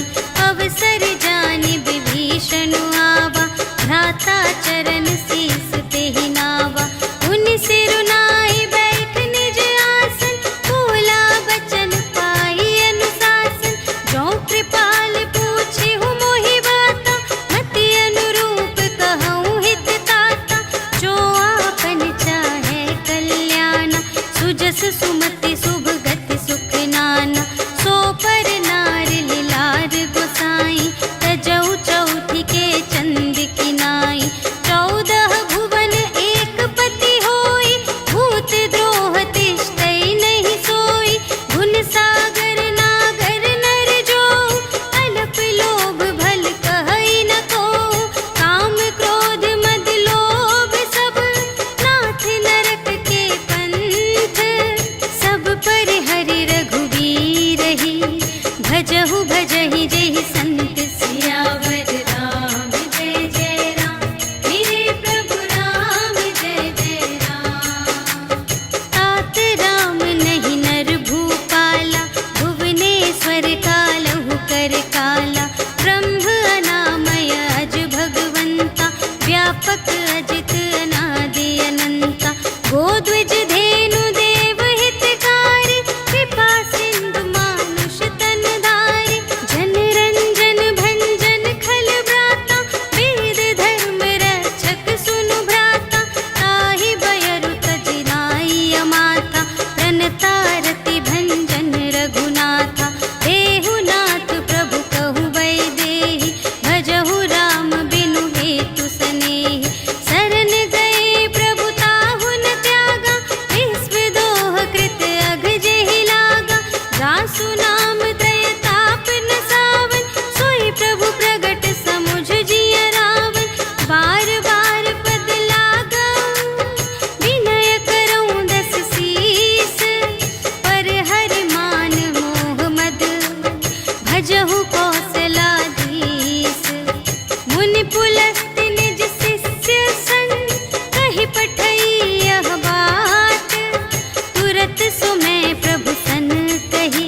अवसर जानि विभीषण आवा, भ्राता चरण शीस ते ही नावा। उन सिरुनाई बैठ निज आसन, बोला बचन पाई अनुशासन। जो कृपाल पूछे हूँ मोहि बाता, मति अनुरूप कहूँ हित ताता। जो आपन चाहे कल्याण, सुजस सुमति शुभ गति सुख नाना। सो पर नार लिलार गोसाई, तजौ चौथी के चंद की नाई। 14 भुवन एक पति होई, भूत द्रोह तिष्ठै नहीं सोई। गुण सागर नागर नर जो, अल्प लोभ भल कहै न को। काम क्रोध मद लोभ सब, नाथ नरक के पंथ। सब पर हरि रघुवीर ही, भजहु भजहि जेहि संत सियावर राम जय जय राम, मेरे प्रभु राम जय जय राम। तात राम नहीं नर भूपाला, भुवनेश्वर कालहु कर काला। ब्रह्म अनामय अज भगवंता, व्यापक अजित अनादि अनंता। गोद्विज धेनु देव हितकारी, कृपा सिंधु मानुष तन धारी। जन रंजन भंजन खल व्राता, वेद धर्म रक्षक सुनु भ्राता। ताहि बयरु तजि नाई अमाता, प्रणतारति भंजन रघुनाथा। देहु नाथ प्रभु कहु वैदेही, भजहु राम बिनु हेतु सनेही। शरण गए प्रभु ताहु न त्यागा, विश्व दोह कृत अघ जेहि लागा। जासु नाम त्रय ताप न सावन, सोई प्रभु प्रगट समुझ जिय रावण। बार बार पद लागा, विनय करऊँ दस शीस। पर हरि मान मोह मद, भजहु कौशलाधीश। मुनि पुलस्त निज शिष्य संग, कहि पठई यह बात। तुरत सो मैं प्रभु सन कही,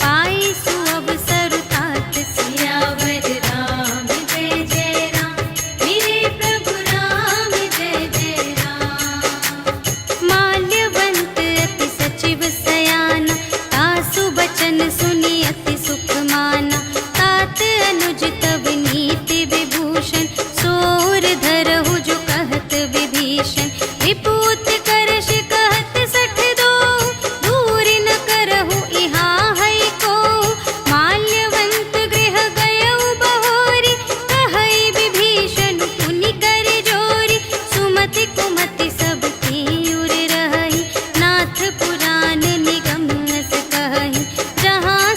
पाई सुअवसर तात। सियावर राम जय जय राम, मेरे प्रभु राम जय जय राम। माल्यवंत अति सचिव सयाना, तासु बचन सुनि अति सुख माना। तात अनुज तव नीति विभूषण, सोर धरहु जो कहत विभीषण। विपूत करश कहत 62, दूरि न करहु इहाँ है को। माल्यवंत गृह गयउ बहोरी, कहै विभीषण पुनि कर जोरी। सुमति कुमति सब तीउर रहहि, नाथ पुराण निगम अस कहहि। जहाँ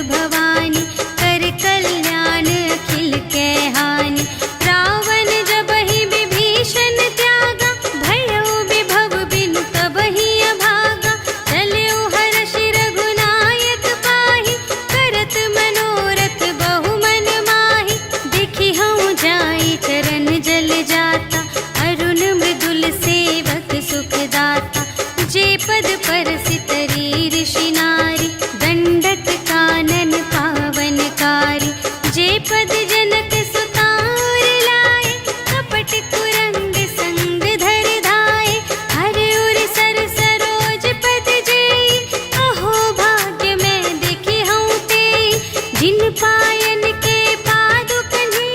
भवानी, कर कल्याण अखिल के हानि। रावण जब ही विभीषण त्यागा, भयो विभव बिनु तब ही अभागा। चल्यो हर्ष रघुनायक पाहि, करत मनोरथ बहु मन माहि। देखि हऊँ जाई चरण जल जाता, अरुण मृदुल सेवक सुखदाता। जे पद परसितरी ऋषि नारी, दंडक कानन पावनकारी। जे पद जनक सुतार लाए, कपट कुरंग संग धर धाए। हर उर सर सरोज पद जेई, अहो भाग्य में देखी हूँ तेई। जिन पायन के पादुकन्हि,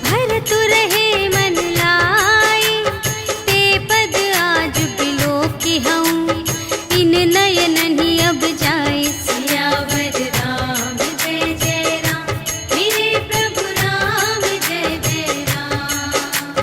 भरतु रहे मन लाए। ते पद आज बिलोकी हूँ, इन नयन ही अब जाए। सियावर राम जय जय राम, मेरे प्रभु राम जय जय राम।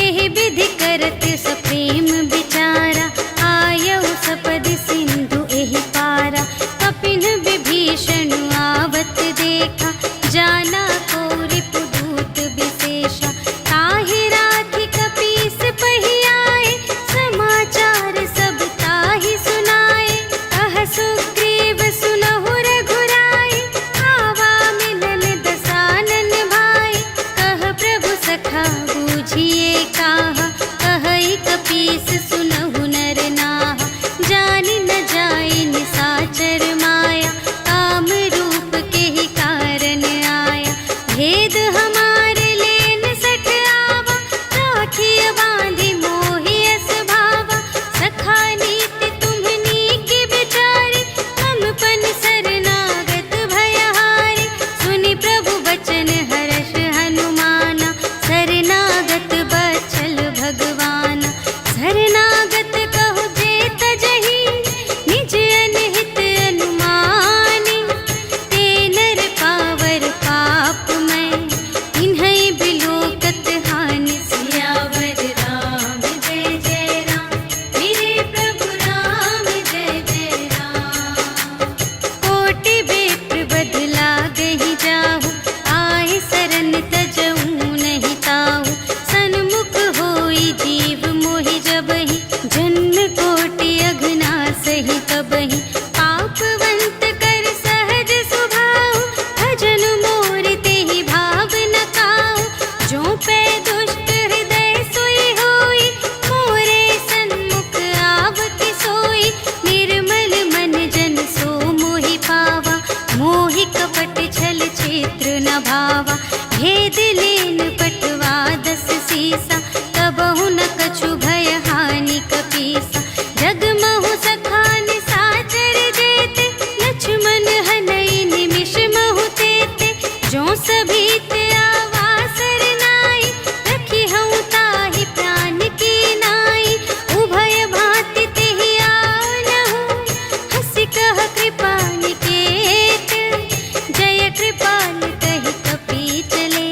एहि विधि करत सप्रेम विचारा, आयऊ सपदि सिंधु एहि पारा। कपिन विभीषण आवत देखा, जाना को रिपुदूत विशेषा। ताहि राखी कपीस पहियाए, समाचार सब ताहि सुनाए। कह सुग्रीव सुनहु रघुराई, आवा मिलन दसानन भाई। कह प्रभु सखा बूझिए काहा, कहई कपीस सुनहु नर नाहा। जानि न जाई निसाचर माया, काम रूप के ही कारण आया। भेद हमारे लेन सठ आवा, राखिय बांधि मोहि अस भावा। सखा नीति तुम्हनी के विचारी, मम पन शरणागत भयहारी। सुनि प्रभु बचन हर्ष हनुमाना, शरणागत बचल भगवाना। शरणागत कहु जे तजहि, निज अनहित अनुमानी। ते नर पावर पाप मैं, इन्है बिलोकत हानि। सियावर राम जय जय राम, मेरे प्रभु राम जय जय राम। कोटि विप्र बदला गहि जाहु, आए शरण तजऊ नहीं ताहु। सन्मुख होई जीव मोहि जबहि, जन्म कोटि अघना सही तबहि। पापवंत कर सहज सुभाउ, भजन मोर तेहि भाव न काऊ। जो पै दुष्ट हृदय सोई होई, मोरे सन्मुख आवति सोई। निर्मल मन जन सो मोहि पावा, मोहि कपट छल क्षेत्र न भावा। भेद लेन पटवा दस सीसा, कबहु न कछु भय हानि कपीसा। जगमहु सखा निसाचर जेते, लक्ष्मण हनई निमिष महु तेते। जो सभीत आवा सरनाई, रखी हऊँ ताहि प्राण की नाई। उभय भांति तेहि आनहु, हँसि कह कृपा निकेत। जय कृपाल कहि कपी चले,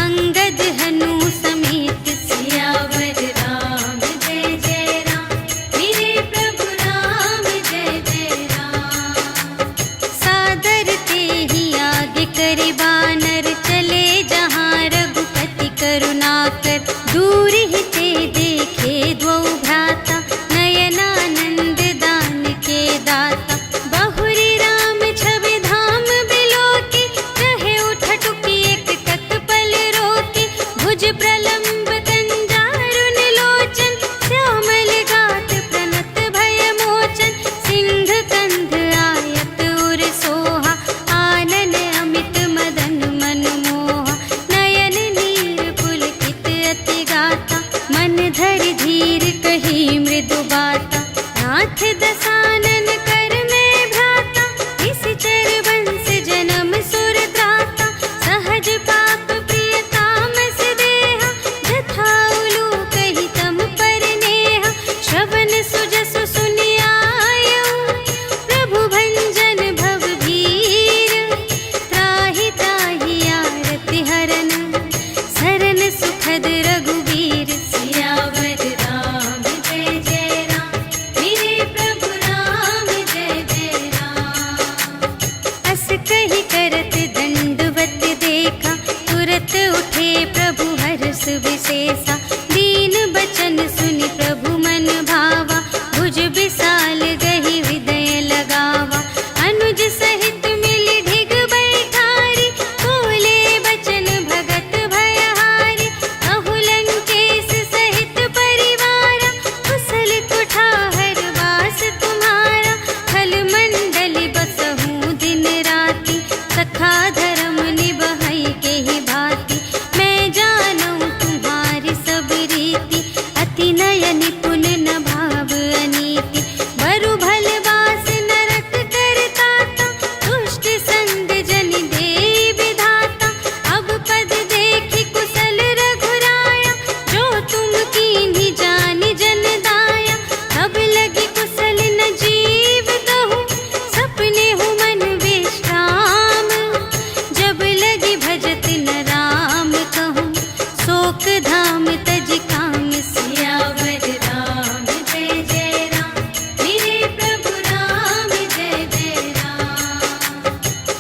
अंगद हनु समेत। सियावर राम जय जय राम, मेरे प्रभु राम जय जय राम। सादर तेहि आगे करि बानर, चले जहाँ रघुपति करुणाकर। दूर ही ते देखे द्वौ भ्राता, नयनानंद दान के दाता। बहुरी राम छवि धाम बिलोकी, रहे उठटुकी एक टक पल रोकी। भुज प्रलंब कंजारुन लोचन, श्यामल गात प्रणत भय मोचन। सिंध कंध आयत उर सोहा, आनन अमित मदन मनमोहा। नयन नीर पुलकित अति गाता, मन धरि धीर कही मृदु बाता। नाथ दसानन कर में भ्राता, निश्चर वंश जन्म सुर त्राता। सहज पाप प्रिय तामस देहा, जथा उलूक ही तम पर नेहा। श्रवण सुजसु सुनियायऊ, प्रभु भंजन भव भीर। त्राहि त्राहि आरति हरन, शरण सुखद रघुवीर। सियावर राम जय जय राम, मेरे प्रभु राम जय जय राम। अस तुरत उठे प्रभु हर्ष विशेषा, दीन बचन सुनि प्रभु मन भावा, भुज विशाल गहि हृदय लगावा। अनुज सहित मिलि ढिग बैठारी, बोले बचन भगत भयहारी। कहु लंकेश सहित परिवारा, कुशल कुठार वास तुम्हारा। खल मंडली बसहु दिन राति, सखा धर्म निबहै केहि भांति। मैं जानऊं तुम्हारी सब रीति, अति नय निपुण न भाव अनीति। बरु भल बास नरक करताता, दुष्ट संग जन देई विधाता। अब पद देखि कुशल रघुराया, जो तुम कीन्ही जानि जन दाया। तब लगी कुशल न जीव कहूँ, सपने हूँ मन विश्राम। जब लगी भजत न राम कहूँ, शोक धाम तज काम सियावर राम जय जय राम, मेरे प्रभु राम जय जय राम।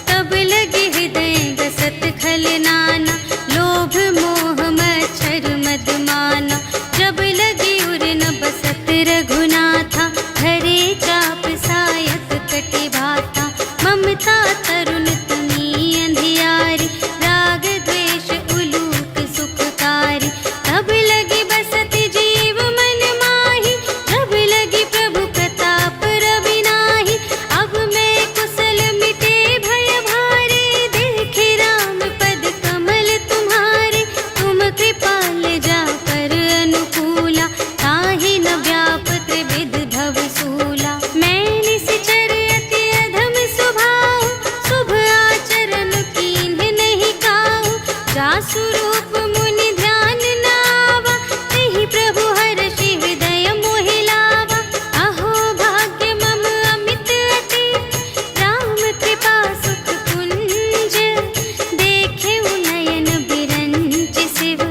तब लगे हृदय गसत खल नाना, लोभ मोह मच्छर मद माना। जब लगी उर न बसत रघुनाथा, धरे चाप सायक कटि भाता। ममता तरुण तनी अंधियारी, राग द्वेष उलूक सुखकारी। तब लगी बसत जीव मन माही, जब लगी प्रभु प्रताप रवि नाही। अब मैं कुशल मिटे भय भारे, देखे राम पद कमल तुम्हारे। तुम कृपाल जा पर अनुकूला, ताहि न व्यापत विध भव सूला। मैं निश्चर अति अधम स्वभाव, शुभ आचरण कीन्ह नहीं काहू। जासु रूप मुनि ध्यान न आवा, तेहि प्रभु हर्षि हृदय मोहि लावा। अहो भाग्य मम अमित अति, राम कृपा सुख कुंज। देखे नयन बिरंच शिव,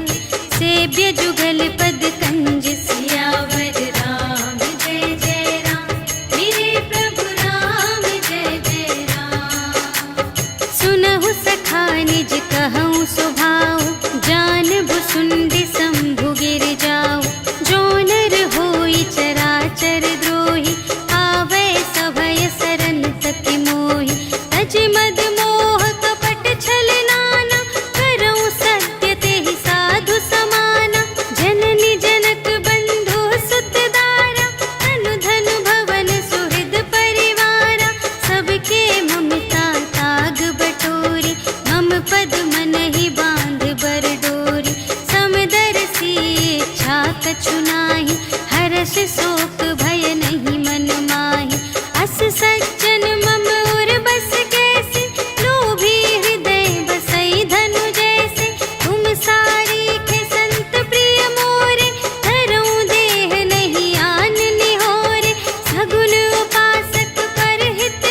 सेव्य जुगल पद कंज। सियावर राम जय जय राम, मेरे प्रभु राम जय जय राम। सुनहु सखा निज कहऊँ स्वभाव, जानबु सुंदि शंभु गिर जाऊ। जो नर होई चराचर द्रोही, आवै सभय सरन तति मोहि। तज मद मोह कपट छल नाना, करऊँ सत्य तेहि साधु समाना। जननी जनक बंधु सुत दारा, तनु धनु भवन सुहृद परिवारा। सबके ममता ताग बटोरी, मम पद मन ही बांध बर डोरी। समदर्शी इच्छा कछु नाही, हर्ष शोक भय नहीं मन माही। अस सज्जन मम उर बस कैसे, लोभी हृदय बसई धनु जैसे। तुम सारीखे संत प्रिय मोरे, धरऊँ देह नहीं आन निहोरे। सगुन उपासक परहित,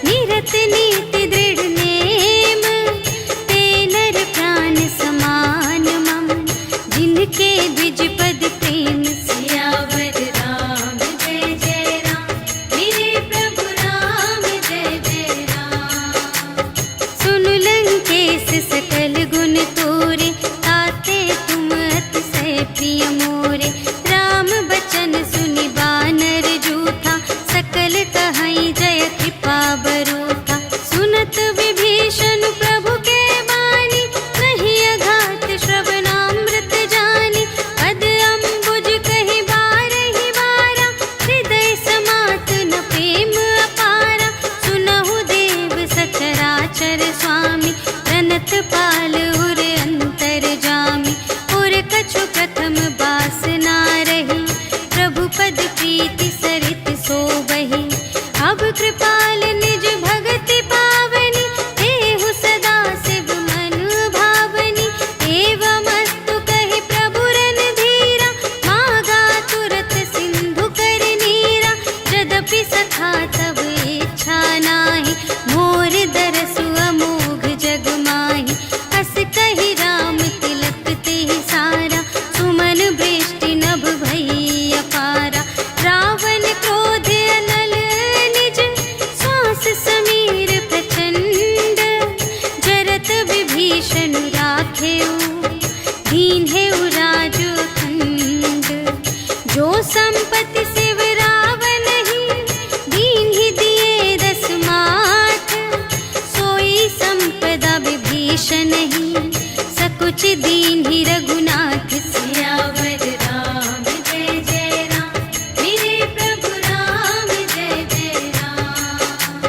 निरत नीति दृढ़ नेम। ते नर प्राण समान मम, जिनके द्विज पद प्रेम। सियावर राम विभीषण राखेऊ, दीन्हेऊ राजो खंड। जो संपत्ति शिव रावण ही, दीन्हि दिए 10 माठ। सोई संपदा विभीषण ही, सकुच दीन्हि रघुनाथ। सियावर राम जय जय राम, मेरे प्रभु राम जय जय राम।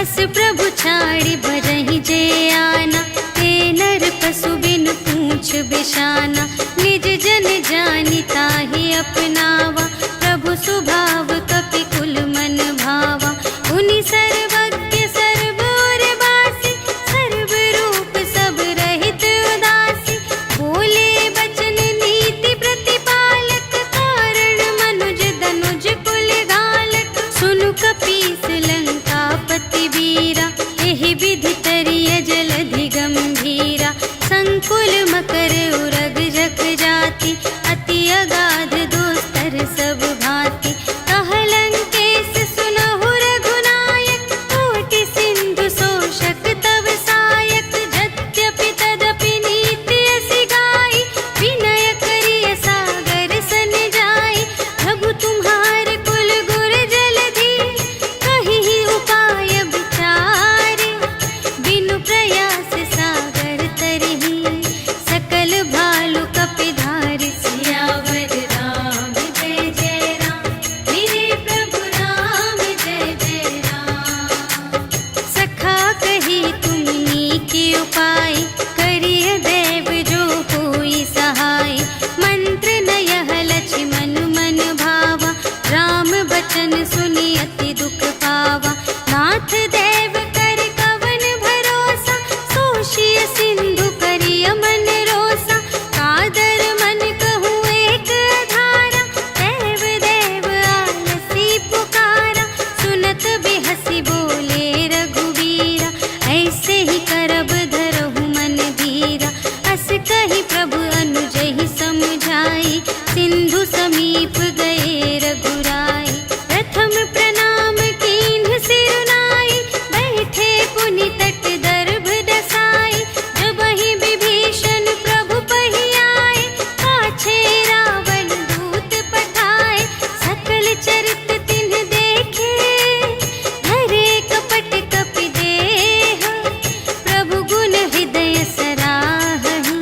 अस प्रभु छाड़ी भरहि जे आना, ते नर पशु बिनु पूछ बिशाना। निज जन जानि ताहि अपनावा, प्रभु स्वभाव कपि कुल मन भावा। उनि सर्वज्ञ सर्व और बासी, सर्व रूप सब रहित उदासी। बोले बचन नीति प्रतिपालक, कारण मनुज धनुज कुल घालक। सुनु कपीस लंकापति वीरा, एहि विधि तरिय जलधि गंभीरा। संकुल मकर उरग जख जाति, अति अगाध दोस्तर सब भांति। कहलंकेश सुनहु रघुनायक, कोटि सिंधु शोषक तव सायक। यद्यपि तदपि नीति असि गाई, विनय करिय सागर सन जाई। प्रभु तुम्हार कुल गुर जलधि, कहिहि उपाय विचारे। बिनु प्रयास सागर तरहि, सकल भालु कपिधारि। सियावर राम जय जय राम, मेरे प्रभु राम जय जय राम। सखा कही तुमनी के उपाय, करिय देव जो होई सहाय। मंत्र नयह लक्ष्मण मन भावा, राम बचन सुनि अति दुख पावा। नाथ देव कर कवन भरोसा, सोषिय सिंधु करिय मन रोसा। कादर मन कहूँ एक आधारा, देव देव आलसी पुकारा। सुनत बिहसी बोले रघुवीरा, ऐसे ही करब धरहु मन धीरा। अस कही प्रभु अनुजहि समझाई, सिंधु समीप गए रघुराई। प्रथम प्रणाम कीन्ह सिरुनाई, बैठे पुनि तट दर्भ दसाई। जबहि विभीषण प्रभु पहि आए, पाछे रावण दूत पठाए। सकल चरित तिन्ह देखे, धरे कपट कपि देह। प्रभु गुण हृदय सराहहि,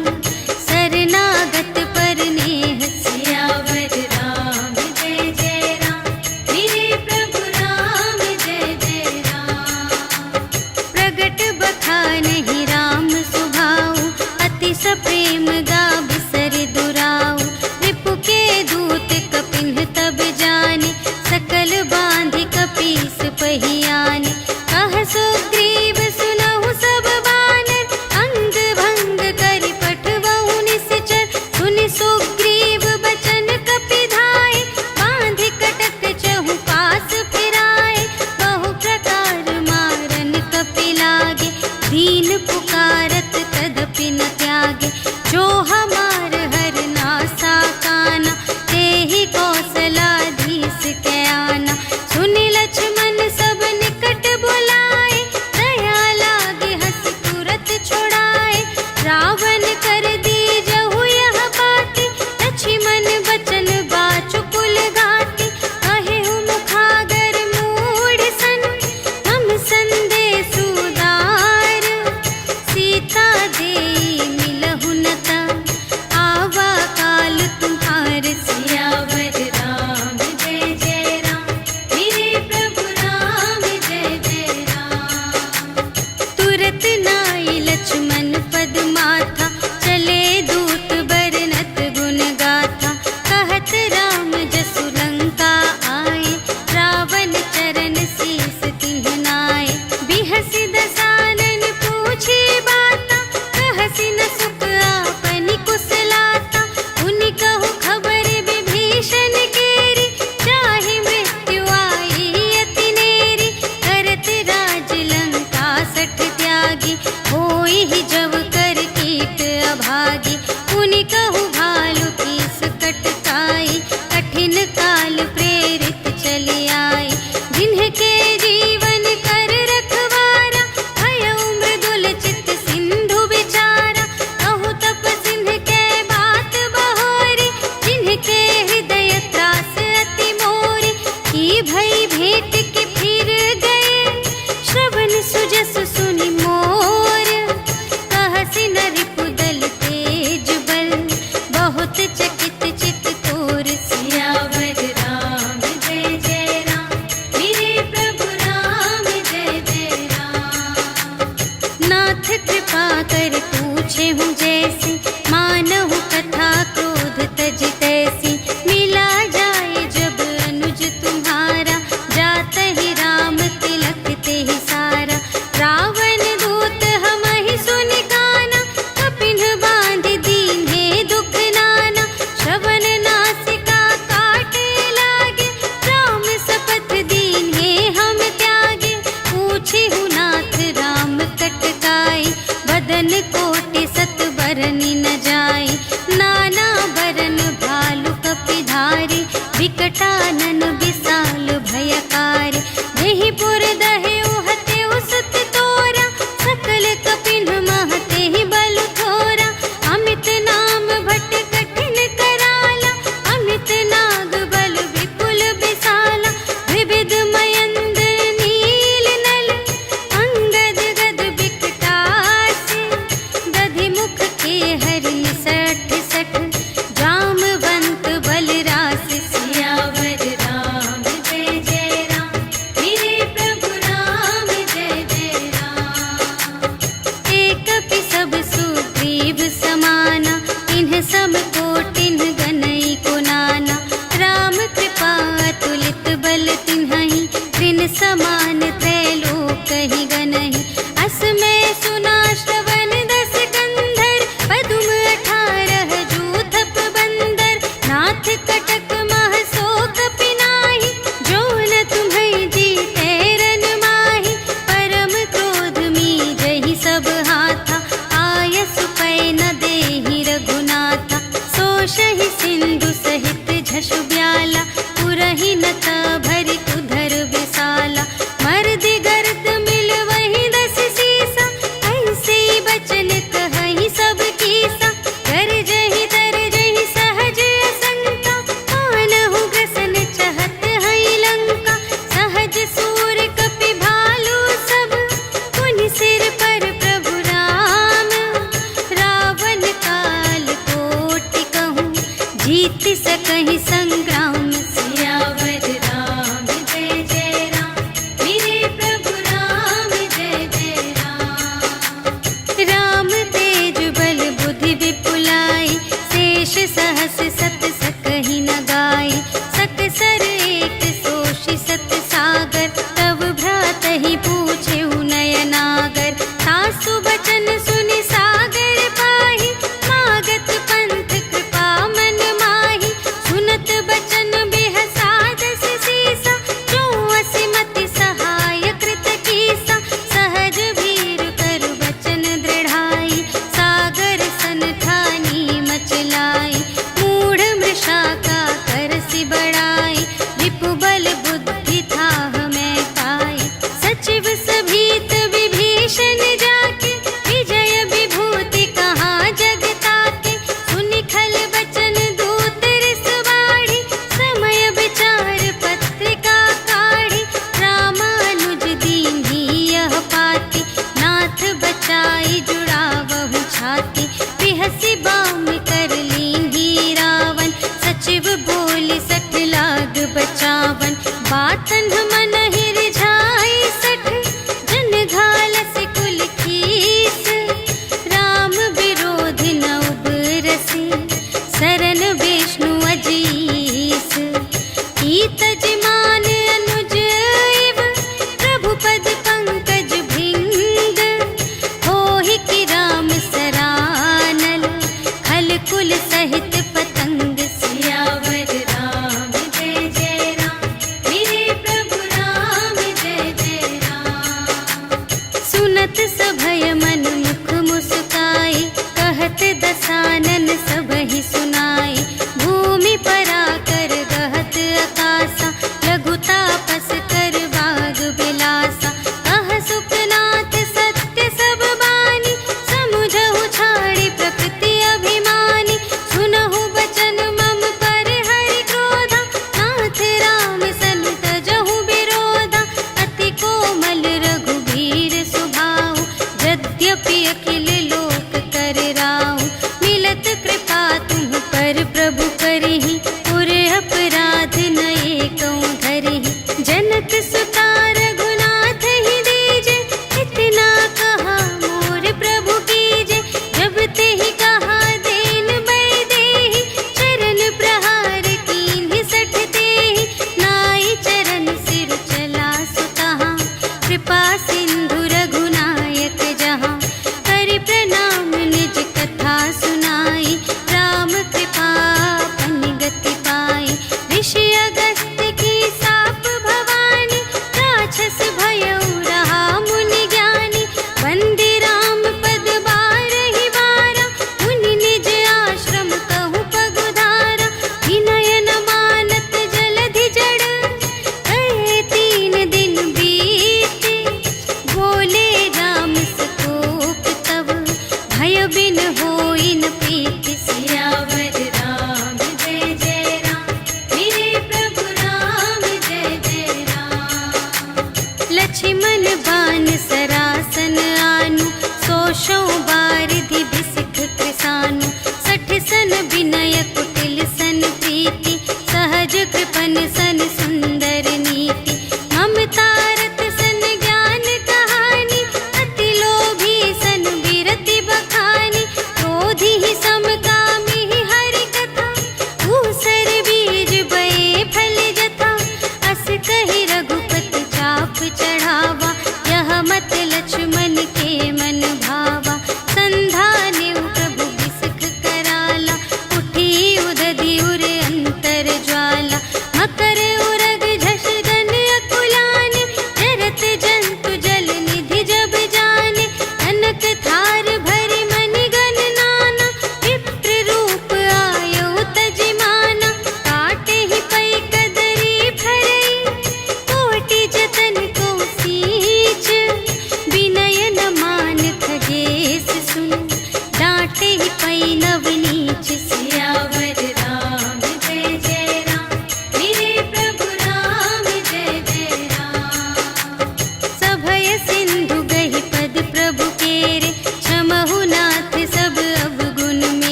शरणागत पर नेह। सियावर राम जय जय राम, मेरे प्रभु राम जय जय राम। प्रगट बखानहि राम सुभाऊ, अति सप्रेम गा बिसरि दुराऊ। रिपु के दूत कपिन्ह तब जाने, सकल बांधि कपीस पहि आने। कह सुग्रीव सुनहु सब बानर, अंग भंग करि पठवहु निश्चर। सुनि सुग्रीव बचन कपिधाय, बांधि कटक चहु पास फिराए। बहु प्रकार मारन कपि लागे, दीन पुकारत तदपि न त्यागे। जो हमार हर नासा काना, तेहि कौशलाधीश के आना। सुनि लक्ष्मण सब निकट बुलाए, दया लागे हँसि तुरत छुड़ाए। रावण कर दीजहु यह बाती, लक्ष्मण बचन बाचु कुल घाती। कहेहु मुखागर मूढ़ सन, हम संदेश उदार। सीता देई मिलहु न ता, आवा काल तुम्हार। सियावर राम जय जय राम, मेरे प्रभु राम जय जय राम। तुरत नाई लक्ष्मण पद माथा, चले दूत बरनत गुण गाथा। कहत राम जसु लंका आए, रावण चरण शीस तिन्ह नाए। बिहसि दसानन पूछे बाता, कहसि न सुख आपनि कुशलाता। उनि कहु खबर विभीषण केरी, चाहे मृत्यु आई अति नेरी। करत राज लंका सठ त्यागी, होई ही जब कर कीट अभागी। उनि कहु भालु कीस कटकाई, कठिन काल प्रेरित चली आई। जिन्हके जीवन कर रखवारा, भयउ मृदुल चित सिंधु विचार। बरनी न जाई। नाना बरन भालु कपिधारी, विकटानन विशाल भयकारी। देहि पुर दहे उहते उसत तोरा, सकल कपिन महते ही बल थोरा। अमित नाम भट कठिन कराला, अमित नाग बल विपुल विशाला। विविध मयंद नील नल, अंगद गद विकटासी। दधि मुख के हरि सठ सठ, जामवंत बलरास। सियावर राम जय जय राम, मेरे प्रभु राम जय जय राम। एक पि सब सुग्रीव समाना, इन्ह सम कोटिन गनई को नाना। राम कृपा अतुलित बल तिन्हहि, त्रिन समान त्रैलोकहि गनहि। अस में सुना श्रवण दस कंधर, पदुम 18 जूथप बंदर। नाथ कटक मह शोक पिनाहि, जो न तुम्है जीते रन माहि। परम क्रोध मीजहि सब हाथा, आयसु पै न देहि रघुनाथा। सोषहि सिंधु सहित झषु ब्याला, पुरहि नत भरि उधर विशाला। मर्दि गर्द मिल वही 10 सीसा, ऐसे बचन कहहि सब कीसा। गरजहि तरजहि सहज असंका, कानहु ग्रसन चहत हई लंका। सहज सूर कपि भालु सब, पुनि सिर पर प्रभु राम। रावण काल कोटि कहूँ, जीत सकहि संग्राम। सियावर राम जय जय राम, मेरे प्रभु राम जय जय राम। राम तेज बल बुद्धि विपुलाई, शेष सहस सत सकहि न गाई। सकसर एक सोषि सत सागर, तब भ्रातहि पूछेहु नयनागर। तासु बचन सुनि सागर पाहि, मागत पंथ कृपा मन माहि। सुनत बचन बिहसा 10 सीसा, जो असिमति सहाय कृत कीसा। सहज भीर कर बचन दृढ़ाई, सागर सन ठानी मचलाई। मूढ़ मृषा का करसि बड़ाई, विपु बल बुद्धि थाह मैं पाई। सचिव सभीत विभीषण जाके, विजय विभूति कहाँ जग ताके। सुनि खल बचन दूत रिसवाड़ी, समय विचार पत्रिका काढ़ी। रामानुज दीन्ही यह पाती, नाथ बचाई जुड़ावहु छाती। बिहसि बाम कर लीन्ही रावण, सचिव बोलि 60 लाग बचावन। बातन मन रिझाई 60, जन घालसि कुल कीस। राम विरोधि न उबरसि, सरन विष्णु अजीस। ईतज मान अनुज इव, प्रभु पद पंकज भृंग। होहि कि राम सरानल, खल कुल सहित पतंग। सियावर राम जय जय राम, मेरे प्रभु राम जय जय राम। सुनत सभय मन मुख मुस्काई, कहत दसानन सबहि सुनाई। भूमि पराकर गहत आकासा, लघु तापस कर बाग बिलासा। कह सुखनाथ सत्य सब बानी, समुझहु छाड़ी प्रकृति अभिमानी। सुनहु बचन मम पर हरि क्रोधा, नाथ राम सन तजहु विरोधा। अति कोमल रघुबीर सुभाऊ, यद्यपि अखिल लोक कर राऊ। मिलत कृपा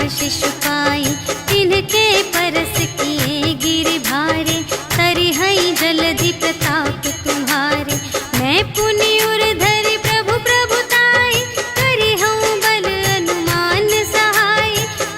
शिशुपाई, तिनके परस किए गिरि भारे, तरिहई जलधि प्रताप तुम्हारे। मैं पुनि उर धरि प्रभु प्रभुताई, करिहऊँ बल अनुमान सहाय।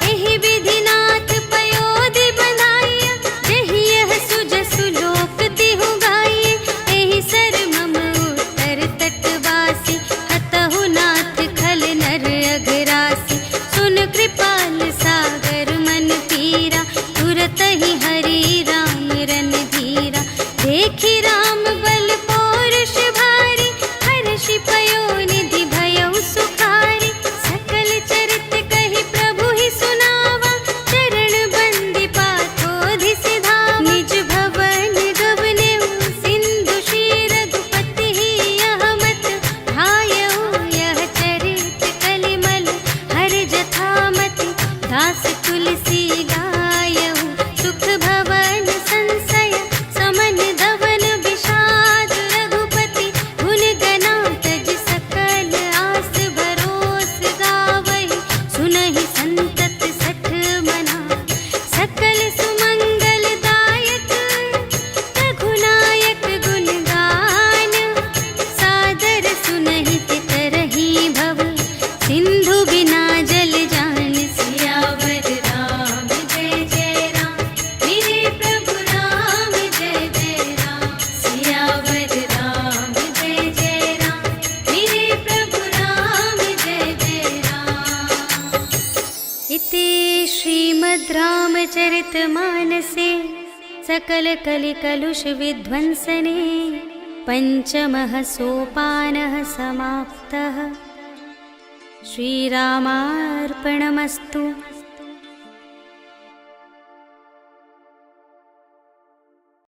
एहि विधि नाथ पयोधि बंधाइया, जेहि यह सुजसु लोक तिहु गाइए। एहि सर मम उत्तर तटवासी, हतहु नाथ खल नर अघरासी। सुन कृपाल सागर मन पीरा, तुरत ही हरि राम रन धीरा। देखि राम बल पौरुष भारी, हर्षि पयोनिधि भयउ सुखारी। सकल चरित कहि प्रभु ही सुनावा, चरण बंदी पाथोधि सिधावा। निज भवन गबनेउ सिंधु श्री रघुपति ही, यह मत भायउ यह चरित कलिमल हर जथामति। दास तुलसी गायउ सुख भवन संशय, समन धवन विषाद रघुपति। गुण गना तज सकल आस भरोस गावहि, सुनहि संतत सठ मना। सकल सुमंगल दायक रघुनायक गुण गान, सादर सुनहि तितरहि भव, सिंधु बिना जल जान। सियावर राम जय जय राम, मेरे प्रभु राम जय जय राम। सियावर राम जय जय राम, मेरे प्रभु राम जय जय राम। इति श्रीमद् रामचरितमानसे सकल कलिकलुष विध्वंसने, पंचमः सोपानः समाप्तः। श्रीरामार्पणमस्तु।